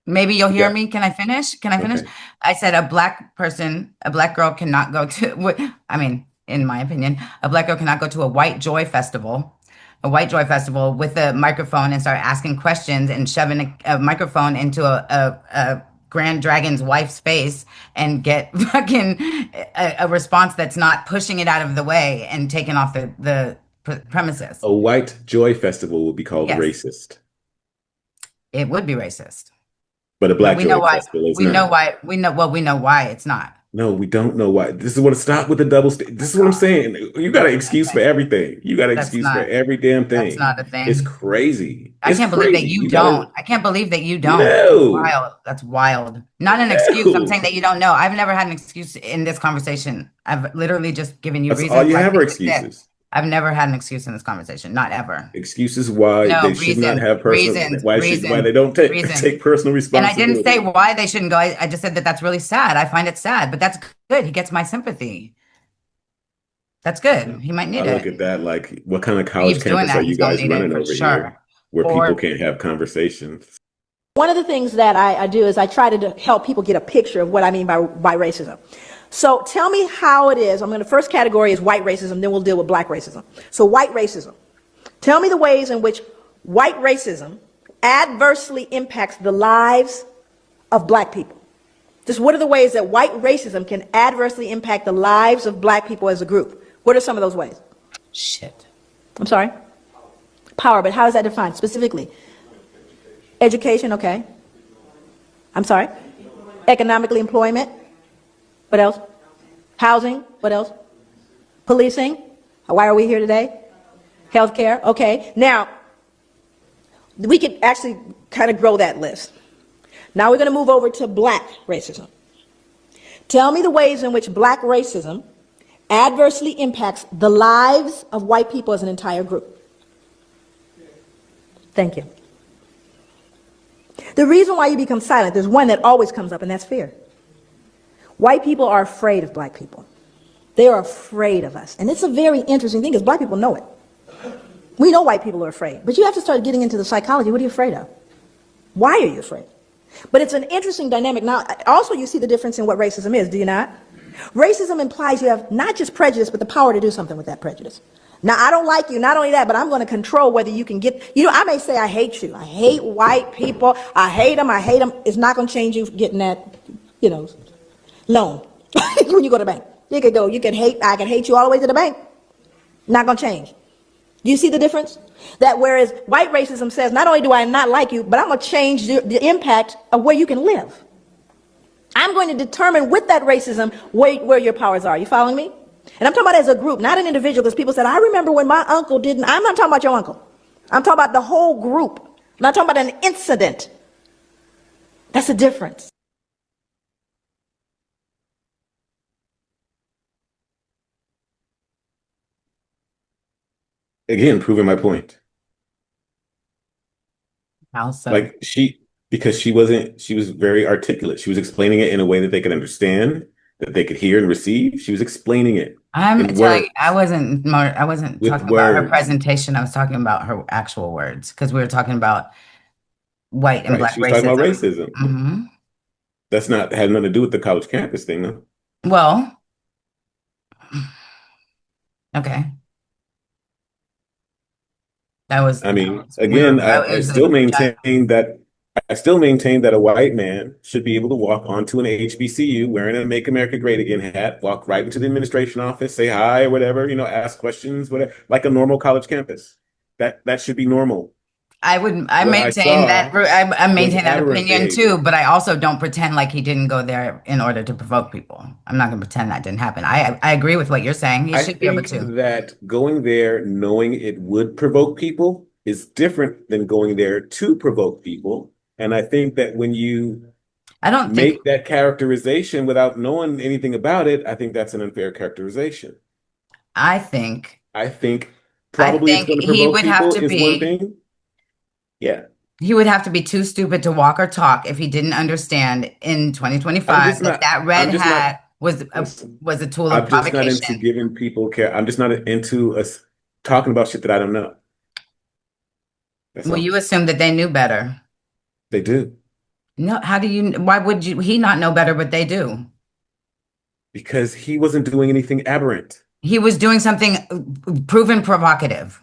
Maybe you'll hear Yeah. me. Can I finish? Can I finish? Okay. I said a black person, a black girl cannot go to, I mean, in my opinion, a black girl cannot go to a white joy festival with a microphone and start asking questions and shoving a microphone into a grand dragon's wife's face and get fucking a response that's not pushing it out of the way and taking off the premises. A white joy festival would be called Yes, racist, it would be racist. but a But black joy festival is not. We know why it's not. No, we don't know why. This is what stop with the double. This is what I'm saying. You got an excuse for Okay. everything. You got an That's excuse for not every damn that's thing. not a It's thing. crazy. I It's can't believe that crazy. you You gotta don't. I can't believe that you don't. That's no, wild. That's wild. Not an excuse. I'm saying no. that you don't know. I've never had an excuse in this conversation. I've literally just given you That's all reasons you why have are things exist. excuses. I've never had an excuse in this conversation. Not ever. Excuses why No, they should not have reasons, why they don't reasons. take personal And I didn't say responsibility. why they shouldn't go. I just said that that's really sad. I find it sad, but that's good. He gets my sympathy. That's good. He might I need look it. at that like, what kind of He college keeps doing campus are that. you He's gonna guys need it running for over here sure. where people For can't have conversations? One of the things that I do is I try to help people get a picture of what I mean by racism. So tell me how it is. I'm going to, first category is white racism, then we'll deal with black racism. So white racism. Tell me the ways in which white racism adversely impacts the lives of black people. Just what are the ways that white racism can adversely impact the lives of black people as a group? What are some of those ways? shit. I'm sorry? Power, but how is that defined specifically? Education, okay. I'm sorry? Economically, employment. What else? Housing, what else? Policing. Why are we here today? Healthcare, okay. Now, we could actually kind of grow that list. Now we're going to move over to black racism. Tell me the ways in which black racism adversely impacts the lives of white people as an entire group. Thank you. The reason why you become silent, there's one that always comes up, and that's fear. White people are afraid of black people. They are afraid of us. And it's a very interesting thing because black people know it. We know white people are afraid, but you have to start getting into the psychology. What are you afraid of? Why are you afraid? But it's an interesting dynamic. Now, also you see the difference in what racism is, do you not? Racism implies you have not just prejudice, but the power to do something with that prejudice. Now, I don't like you, not only that, but I'm going to control whether you can get, I may say I hate you. I hate white people. I hate them. It's not going to change you getting that, loan when you go to the bank. I can hate you all the way to the bank. Not going to change. Do you see the difference? That whereas white racism says, not only do I not like you, but I'm going to change the impact of where you can live. I'm going to determine with that racism where your powers are. You following me? And I'm talking about as a group, not an individual, because people said, I remember when my uncle didn't. I'm not talking about your uncle. I'm talking about the whole group. I'm not talking about an incident. That's the difference. Again, proving my point. How so? Like because she was very articulate. She was explaining it in a way that they could understand, that they could hear and receive. She was explaining it I'm in telling you, words, I wasn't with talking about her words. presentation. I was talking about her actual words because we were talking about white and Right. black She was talking about racism. racism. Hmm. That's not had nothing to do with the college campus thing, though. Well, okay. I mean, We were, again, it was a I still maintain that a white man should be able to walk onto an HBCU wearing a Make America Great Again hat, walk right into the administration office, say hi or whatever, ask questions, whatever, like a normal college campus. That should be normal. I What I maintain that, saw I was maintain that aberrant opinion too, behavior. but I also don't pretend like he didn't go there in order to provoke people. I'm not going to pretend that didn't happen. I agree with what you're saying. He I should be able think to. that going there knowing it would provoke people is different than going there to provoke people. And I think that when you I don't think, make that characterization without knowing anything about it, I think that's an unfair characterization. I think, I think I probably it's think going to provoke people is one thing. Yeah. he would have to be too stupid to walk or talk if he didn't understand in 2025 that red I'm just not, hat was listen, was a tool of I'm just not into provocation. giving people care. I'm just not into us talking about shit that I don't know. That's Well, all. you assume that they knew better. They do. No, why would he not know better, but they do? Because he wasn't doing anything aberrant. He was doing something proven provocative.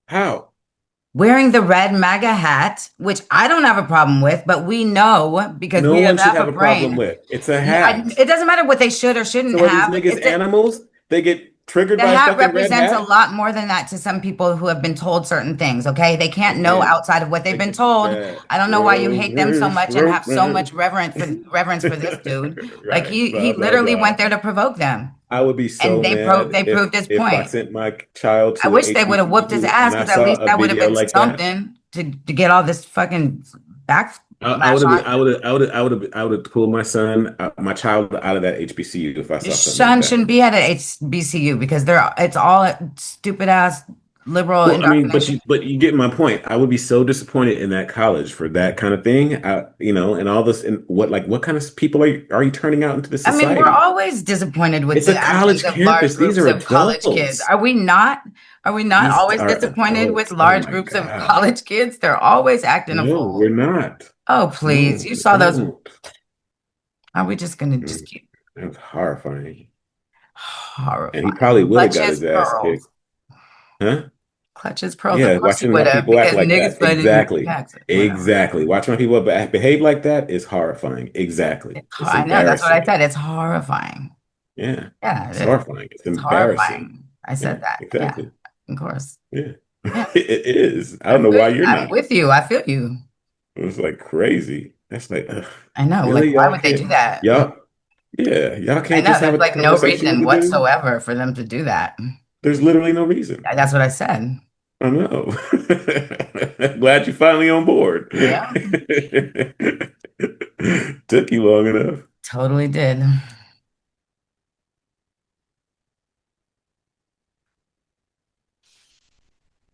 How? Wearing the red MAGA hat, which I don't have a problem with, but we know because No we have one should half have a a problem brain. with. It's a hat. It doesn't matter what they should or shouldn't So are these have. niggas animals? They get triggered The by a hat fucking red represents a hat? lot more than that to some people who have been told certain things, okay? They can't know Again, outside of what they've I been get told. that. I don't know why you hate them so much and have so much reverence for this dude. Like Right, he blah, blah, literally blah. went there to provoke them. I would be And so mad they proved his if I point. sent my child I to an wish they would have whooped his HBCU ass and I because at saw least a that would have video been like that. something to get all this fucking I backlash would have, on. I would have pulled my son, my child out of that HBCU if I Your saw something like son that. shouldn't be at an HBCU because it's all stupid ass liberal Well, I mean, indoctrination. but you get my point. I would be so disappointed in that college for that kind of thing. And all this, and what kind of people are you turning out into the I mean, we're society? always disappointed with It's the a actions college of large campus. These groups are of college kids. adults. Are we not? Are we not These always are disappointed with adults. Oh large my groups of God. college kids? They're always acting a No, we're fool. not. Oh, please. No, You saw those. don't. Are we just going to just keep That was horrifying. And he horrifying? probably would have got Clutches his ass kicked. pearls. Huh? Clutches pearls. Of Yeah, course he watching my would have people act because like niggas that. fighting Exactly. taxes. Whatever. Exactly. Watching my people behave like that is horrifying. Exactly. It's I know. That's what I embarrassing. said. It's horrifying. Yeah. Yeah, It's horrifying. It's it's embarrassing. horrifying. I Yeah, said that. Yeah, exactly. of course. Yeah. Yeah, It is. I don't know why you're I'm not. with you. I feel you. It was like crazy. That's like, ugh, I know. Like, really? why Y'all would they do can't, that? y'all I can't know. just have There's a like no conversation with reason the dude? whatsoever for them to do that. There's literally no reason. That's what I said. I know. Glad you're finally on board. Yeah, Took you long enough. totally did.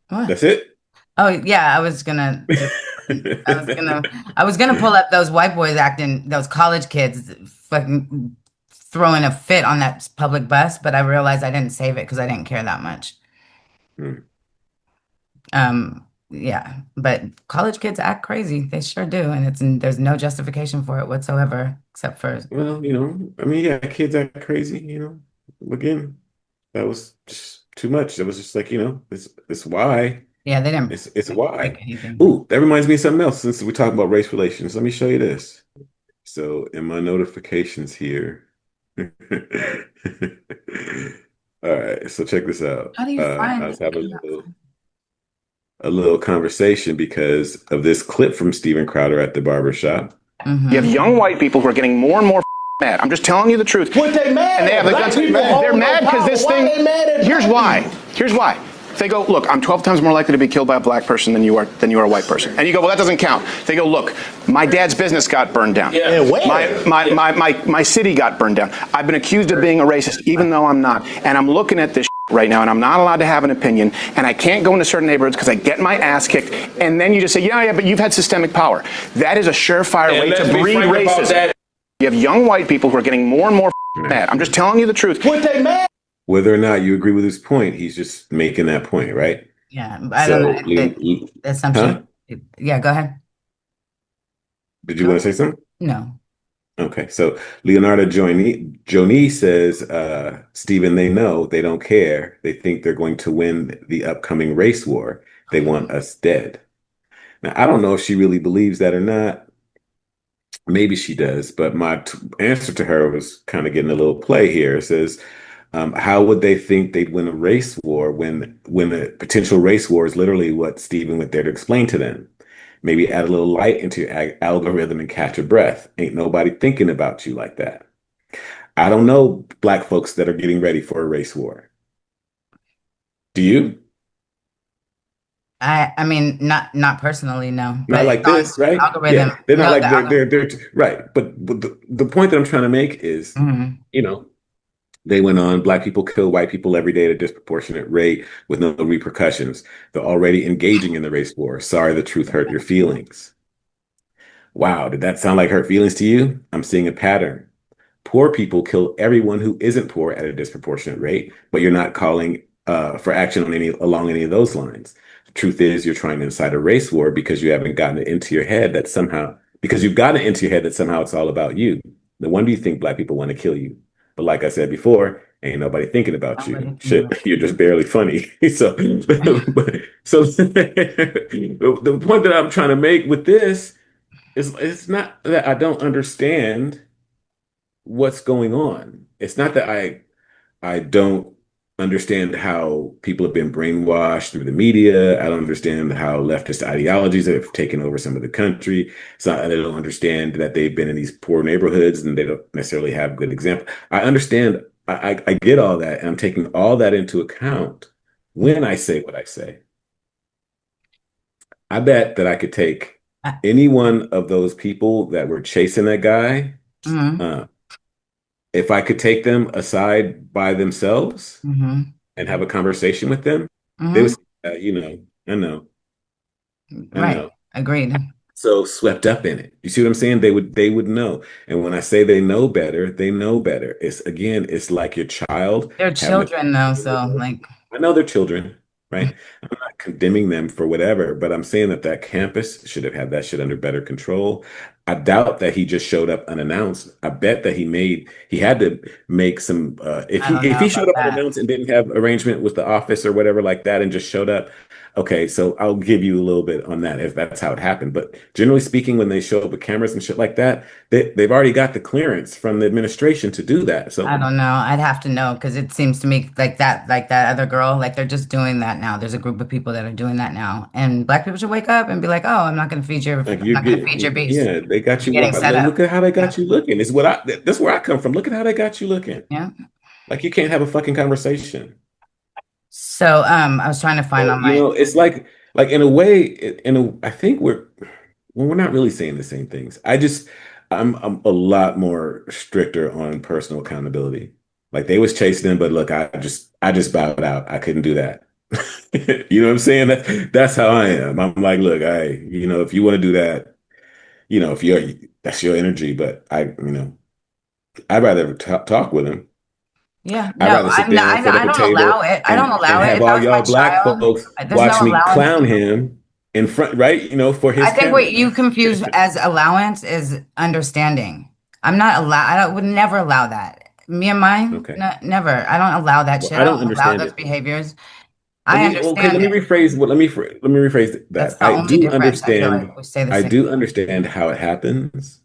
What? That's it. Oh yeah, I was gonna pull up those white boys acting, those college kids fucking throwing a fit on that public bus, but I realized I didn't save it because I didn't care that much. Hmm. Yeah, but college kids act crazy. They sure do, and there's no justification for it whatsoever, except for Well, I mean, yeah, kids act crazy. Again, that was just too much. It was just like, it's why. yeah, they didn't It's break why. anything. Ooh, that reminds me of something else since we're talking about race relations. Let me show you this. So in my notifications here, All right, so check this out. How do you I find was having a little conversation because of this clip from Steven Crowder at the barbershop. Mm-hmm. You have young white people who are getting more and more mad. I'm just telling you the truth. What they mad? And they have the guns. They're mad because this thing. Here's why. Here's why. They go, look, I'm 12 times more likely to be killed by a black person than you are a white person. And you go, well, that doesn't count. They go, look, my dad's business got burned down. Yeah. My city got burned down. I've been accused of being a racist, even though I'm not. And I'm looking at this right now, and I'm not allowed to have an opinion, and I can't go into certain neighborhoods because I get my ass kicked. And then you just say, yeah, but you've had systemic power. That is a surefire way to breed racism. You have young white people who are getting more and more mad. I'm just telling you the truth. What they mad? Whether or not you agree with his point, he's just making that point, right? Yeah, I don't know. The assumption. Huh? Yeah, go ahead. Did you want to say something? No. Okay, so Leonardo Joni says, Stephen, they know, they don't care. They think they're going to win the upcoming race war. They want us dead. Now, I don't know if she really believes that or not. Maybe she does, but my answer to her was kind of getting a little play here. It says, how would they think they'd win a race war when a potential race war is literally what Stephen went there to explain to them? Maybe add a little light into your algorithm and catch a breath. Ain't nobody thinking about you like that. I don't know black folks that are getting ready for a race war. Do you? I mean, not personally, no. Not like this, right? Algorithm. Yeah, they're not No, like they're right. But the point that I'm trying to make is, they went on, black people kill white people every day at a disproportionate rate with no repercussions. They're already engaging in the race war. Sorry, the truth hurt your feelings. Wow, did that sound like hurt feelings to you? I'm seeing a pattern. Poor people kill everyone who isn't poor at a disproportionate rate, but you're not calling for action on along any of those lines. The truth is, you're trying to incite a race war because you haven't gotten it into your head that somehow, it's all about you. No wonder you think black people want to kill you. But like I said before, ain't nobody thinking about you. Shit, you're just barely funny. So the point that I'm trying to make with this is it's not that I don't understand what's going on. It's not that I don't understand how people have been brainwashed through the media. I don't understand how leftist ideologies have taken over some of the country. It's not that I don't understand that they've been in these poor neighborhoods and they don't necessarily have good examples. I understand. I get all that, and I'm taking all that into account when I say what I say. I bet that I could take any one of those people that were chasing that guy. If I could take them aside by themselves and have a conversation with them, they would say, I know. Right. Agreed. So swept up in it. You see what I'm saying? They would know. And when I say they know better, they know better. It's like your child. They're children though, so like. I know they're children, right? I'm not condemning them for whatever, but I'm saying that campus should have had that shit under better control. I doubt that he just showed up unannounced. I bet that he had to make some, if he showed up unannounced and didn't have arrangement with the office or whatever like that and just showed up, okay, so I'll give you a little bit on that if that's how it happened. But generally speaking, when they show up with cameras and shit like that, they've already got the clearance from the administration to do that. So I don't know. I'd have to know because it seems to me like that other girl, like they're just doing that now. There's a group of people that are doing that now, and black people should wake up and be like, "Oh, I'm not going to feed your, like I'm not going to feed your beast." Yeah, they got you. Look at how they got you looking. That's where I come from. Look at how they got you looking. Yeah, like you can't have a fucking conversation. So I was trying to find on my. It's like in a way, I think we're not really saying the same things. I'm a lot more stricter on personal accountability. Like they was chasing him, but look, I just bowed out. I couldn't do that. You know what I'm saying? That's how I am. I'm like, look, if you want to do that, that's your energy. But I'd rather talk with him. Yeah, no, I don't allow it. I don't allow it. Have all y'all black folks watch me clown him in front, right? For his. I think what you confuse as allowance is understanding. I'm not I would never allow that. Me and mine, okay. Never. I don't allow that shit. I don't allow those behaviors. I understand. Okay, let me rephrase that. I do understand. I do understand how it happens,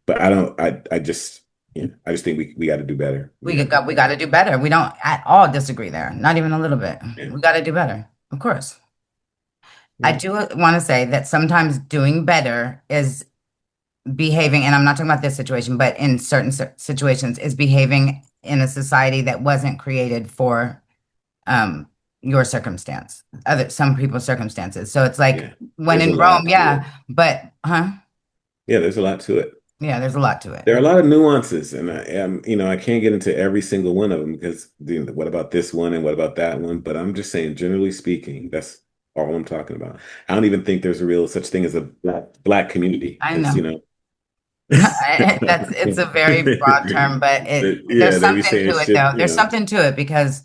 but I don't. I just Yeah, I just think we got to do better. We got to do better. We don't at all disagree there, not even a little bit. Yeah. We got to do better, of course. I Yeah. do want to say that sometimes doing better is behaving, and I'm not talking about this situation, but in certain situations, is behaving in a society that wasn't created for your circumstance, some people's circumstances. So it's like Yeah. when There's in a lot Rome, to yeah, it. but Yeah, there's a lot to it. yeah, there's a lot to it. There are a lot of nuances, and I am, I can't get into every single one of them because what about this one and what about that one? But I'm just saying, generally speaking, that's all I'm talking about. I don't even think there's a real such thing as a black community. I Because, know. It's a very broad term, but there's yeah, they be something saying to it shit, though. There's something to it because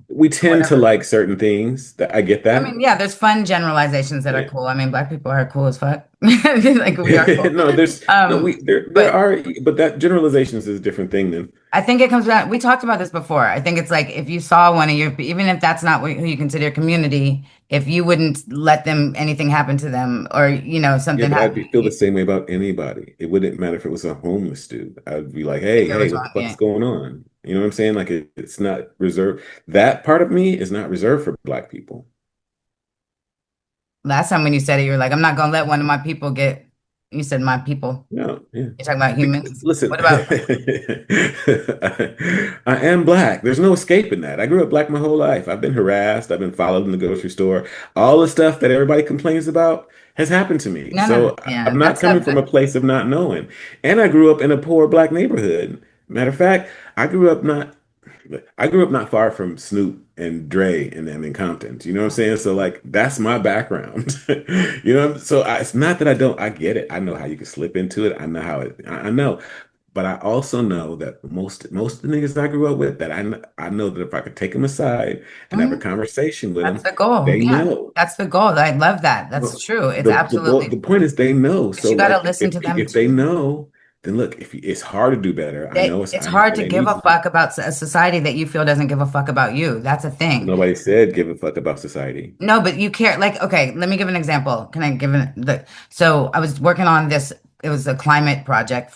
we tend to whatever. like certain things. That I get I that. mean, yeah, there's fun generalizations that are Yeah. cool. I mean, Black people are cool as fuck. Like we are cool. No, there But are, but that generalizations is a different thing then. I think it comes down, we talked about this before. I think it's like if you saw one of your, even if that's not who you consider community, if you wouldn't let them, anything happen to them or, Yeah, something but happen, feel the same way about anybody. It wouldn't matter if it was a homeless dude. I'd be like, hey, if it was what the wrong. fuck Yeah. is going on? You know what I'm saying? Like it's not reserved. That part of me is not reserved for black people. Last time when you said it, you were like, I'm not going to let one of my people get, you said my people. No, yeah. You're talking about humans. Listen, What about, I am black. There's no escaping that. I grew up black my whole life. I've been harassed. I've been followed in the grocery store. All the stuff that everybody complains about has happened to me. no. So Yeah, I'm not that's coming stuff from that, a place of not knowing. And I grew up in a poor black neighborhood. Matter of fact, I grew up not far from Snoop and Dre and them in Compton. You know what I'm saying? So like that's my background. So it's not that I get it. I know how you can slip into it. I know I know. But I also know that most of the niggas I grew up with that I know that if I could take them aside and have a mhm, conversation with that's them, the goal. they Yeah, know. that's the goal. I love that. That's Well, true. It's the absolutely, point is they know. but So you got to like listen to them if they too. know, then look, if it's hard to do better, I know It's I know hard to they give need a to. fuck about a society that you feel doesn't give a fuck about you. That's a thing. Nobody said give a fuck about society. No, but you care. Like, okay, let me give an example. Can I give so I was working on this, it was a climate project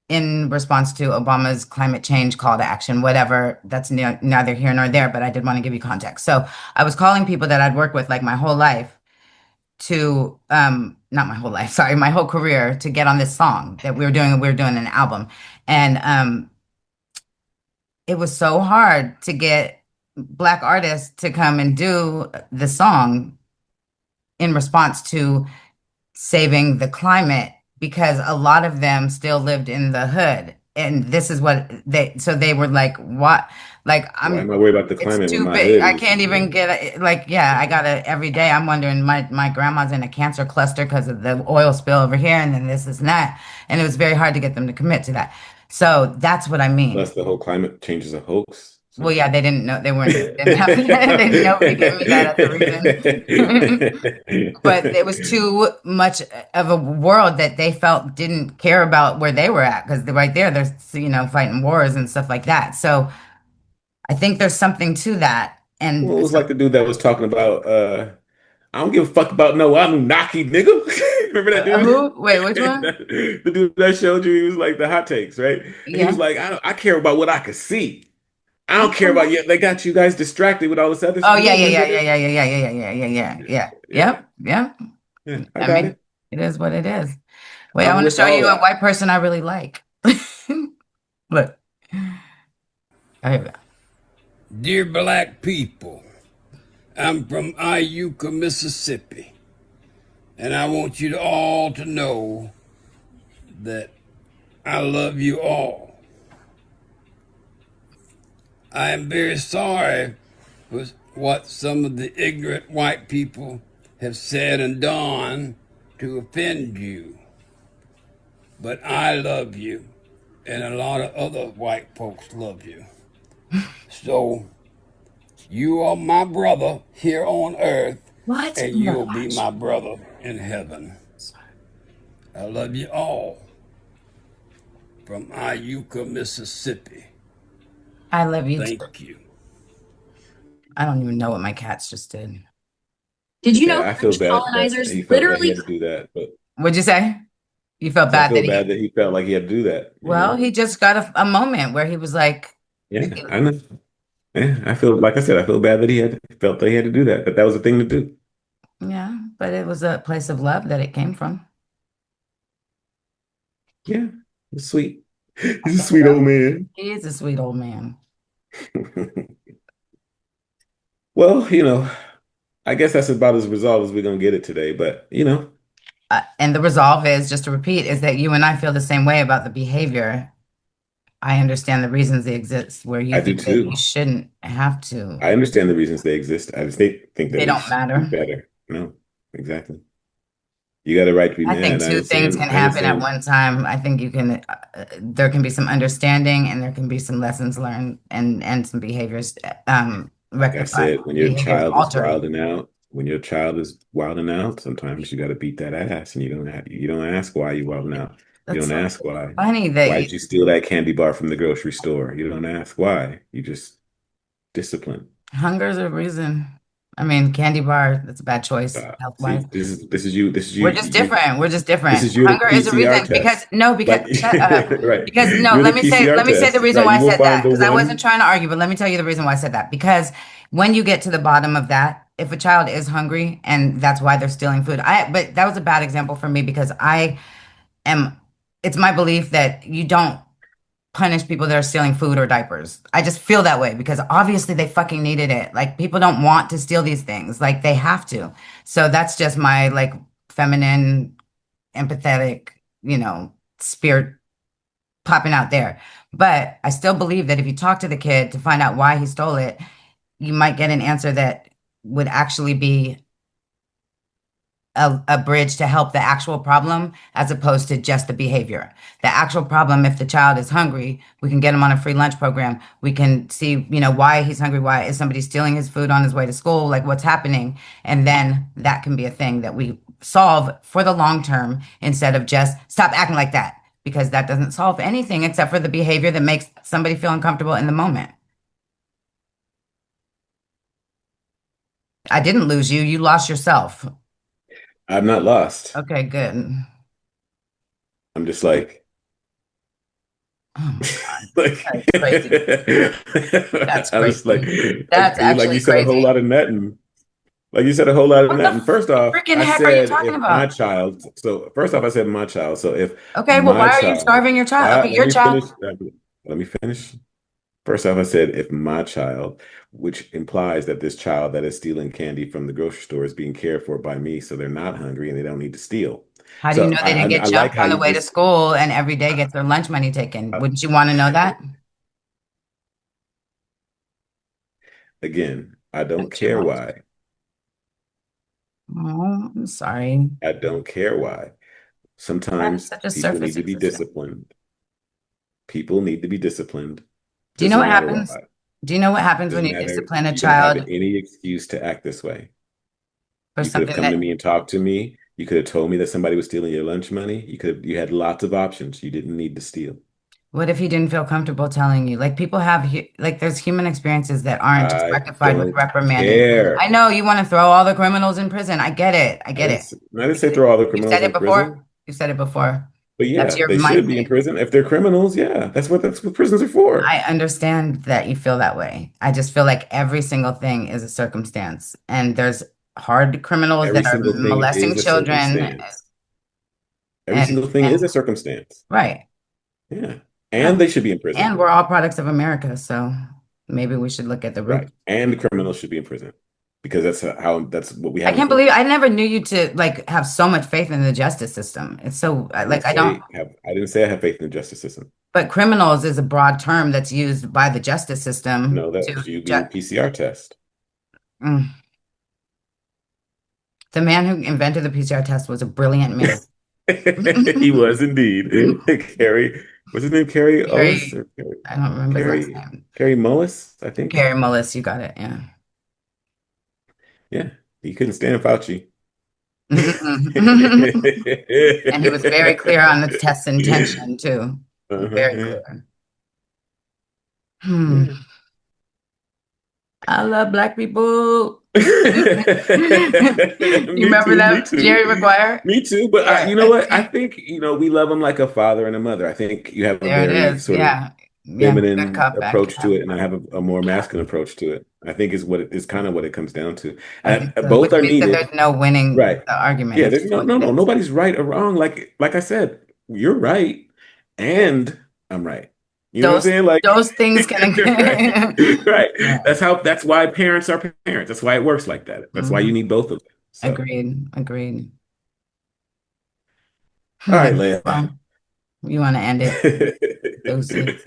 in response to Obama's climate change call to action, whatever. That's neither here nor there, but I did want to give you context. So I was calling people that I'd worked with like my whole life to, not my whole life, sorry, my whole career to get on this song that we were doing an album. And, it was so hard to get Black artists to come and do the song in response to saving the climate because a lot of them still lived in the hood. And this is what they were like, what? Like, Why am I worried about the it's climate when too my big. hood I is? can't even get it. Like, yeah, I got it every day. I'm wondering, my grandma's in a cancer cluster because of the oil spill over here, and then this and that. And it was very hard to get them to commit to that. So that's what I mean. Plus, the whole climate change is a hoax. Well, So. yeah, they didn't know, didn't have, nobody gave me that as a reason. But it was too much of a world that they felt didn't care about where they were at because right there, there's, fighting wars and stuff like that. So I think there's something to that. Well, And it was like the dude that was talking about, I don't give a fuck about no Anunnaki, nigga. Remember that dude? who? Wait, which one? The dude that showed you, he was like the hot takes, right? And he was Yeah. like, I care about what I can see. I don't care about you. They got you guys distracted with all this other Oh, stuff. yeah, Remember yeah. that? Yeah. Yeah, Yep. yeah, I I got mean, it. it is what it is. Wait, I I'm want to with show all you a that. white person I really like. Look. Oh, here we go. Dear black people, I'm from Iuka, Mississippi, and I want you all to know that I love you all. I am very sorry for what some of the ignorant white people have said and done to offend you. But I love you, and a lot of other white folks love you. So, you are my brother here on earth, What? and Oh my you'll be gosh. my brother in heaven. I love you all. From Iuka, Mississippi. I love you too. Thank you. I don't even know what my cats just did. Did you know Yeah, I feel French bad that colonizers he felt that he literally had to do that, but What'd you say? You felt So I bad feel that bad that he felt like he had to do that. well, he just got a moment where he was like, Yeah, I know. Yeah, I feel like I said, I feel bad that felt that he had to do that, but that was the thing to do. yeah, but it was a place of love that it came from. Yeah, it's sweet. He's a sweet old man. He is a sweet old man. Well, I guess that's about as resolved as we're gonna get it today. But And the resolve is, just to repeat, is that you and I feel the same way about the behavior. I understand the reasons they exist where you I do think that you too. shouldn't have to. I understand the reasons they exist. I just think that They we don't should do matter. better. No, exactly. You got a right to be I think mad. I two things understand. can I happen at understand. one time. I think there can be some understanding and there can be some lessons learned and some behaviors Like I rectified, said, when your behaviors child is altered. wilding out, sometimes you got to beat that ass, and you don't ask why you wilding out. You That's don't so ask why. funny that Why did you steal that candy bar from the grocery store? You don't ask why. You just discipline. hunger's a reason. I mean, candy bar, that's a bad choice health-wise. See, this is you. This is you. We're just different. We're just This different. is you at a Hunger is a PCR reason because test. no, Like, because shut up. right. Because no, You're the let PCR me say the test, reason right? why You I will said find that. the Because I wasn't one. trying to argue, but let me tell you the reason why I said that. Because when you get to the bottom of that, if a child is hungry and that's why they're stealing food, but that was a bad example for me because am it's my belief that you don't punish people that are stealing food or diapers. I just feel that way because obviously they fucking needed it. Like people don't want to steal these things. Like they have to. So that's just my like feminine, empathetic, spirit popping out there. But I still believe that if you talk to the kid to find out why he stole it, you might get an answer that would actually be a bridge to help the actual problem as opposed to just the behavior. The actual problem, if the child is hungry, we can get him on a free lunch program. We can see, why he's hungry. Why is somebody stealing his food on his way to school? Like what's happening? And then that can be a thing that we solve for the long term instead of just stop acting like that because that doesn't solve anything except for the behavior that makes somebody feel uncomfortable in the moment. I didn't lose you. You lost yourself. I'm not lost. Okay, good. I'm just like, Oh my God. like That's crazy. That's I was crazy. That's like you actually said a whole crazy. lot of netting. Like you said a whole lot of What the netting. First off, freaking I heck are you said talking if my about? child. So first off, I said my child. So if Okay, well, my why are you child, starving your child? why, Okay, your child. Let me finish. First off, I said if my child, which implies that this child that is stealing candy from the grocery store is being cared for by me, so they're not hungry and they don't need to steal. How do you So know they didn't get I like jumped how on the you way to just school and every day gets their lunch money taken? Wouldn't you want to know that? again, I don't Wouldn't you care want to? why. Oh, I'm sorry. I don't care why. That's Sometimes such a people need surface to be existence. disciplined. People need to be disciplined. Do you know Doesn't what matter happens? why. Do you know what happens when Doesn't you matter. discipline a You don't have child any excuse to act this way. for You could have something come to that, me and talked to me. You could have told me that somebody was stealing your lunch money. You had lots of options. You didn't need to steal. what if he didn't feel comfortable telling you? Like people have, like there's human experiences that aren't just I rectified with don't reprimanding. I care. know you want to throw all the criminals in prison. I get it. I get it. I didn't say throw all the You've criminals said it in before. prison. You've said it before. But That's yeah, your they should be in mindset. prison. If they're criminals, yeah, that's what prisons are for. I understand that you feel that way. I just feel like every single thing is a circumstance, and there's hard criminals Every that are single thing molesting is a children, circumstance. Every and single thing is a circumstance. right, Yeah. right, And they should be in and prison. we're all products of America, so maybe we should look at the root. Right. And the criminals should be in prison because that's what we I have them can't for. believe I never knew you to like have so much faith in the justice system. It's so like I don't. I didn't say I have faith in the justice system. But criminals is a broad term that's used by the justice system No, to that's you ju being PCR test. Mm. The man who invented the PCR test was a brilliant man. He was indeed. Carrie, what's his name? Carrie Ellis Carrie, or Carrie, I don't remember his last Carrie, name. Carrie Mullis, I think. Carrie Mullis, you got it, yeah. Yeah, he couldn't stand Fauci. And he was very clear on the test's intention too. Very Yeah. clear. Hmm. Yeah. I love black people. You remember that, Jerry Maguire? Me too. But you know what? I think, we love them like a father and a mother. I think you have a There it very is. sort of Yeah. Yeah. Good feminine cop, bad approach to cop. it, and I have a more masculine approach to it. I think is kind of what it comes down to. I think so. Both Which are means that needed. there's no winning Right. the argument. Yeah, It's there's just no what no it no is. nobody's right or wrong. Like I said, you're right and I'm right. You know what I'm saying? Like Those things can right. Right. yeah. That's why parents are parents. That's why it works like that. That's why you need both of them. So, Agreed. all right, Leah. Well, you want to end it? Deuces.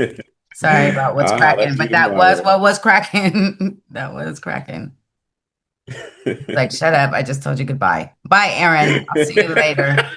Sorry about what's I'll holler cracking, at you but that was tomorrow. what was cracking. That was cracking. Like, shut up. I just told you goodbye. Bye, Aaron. I'll see you later.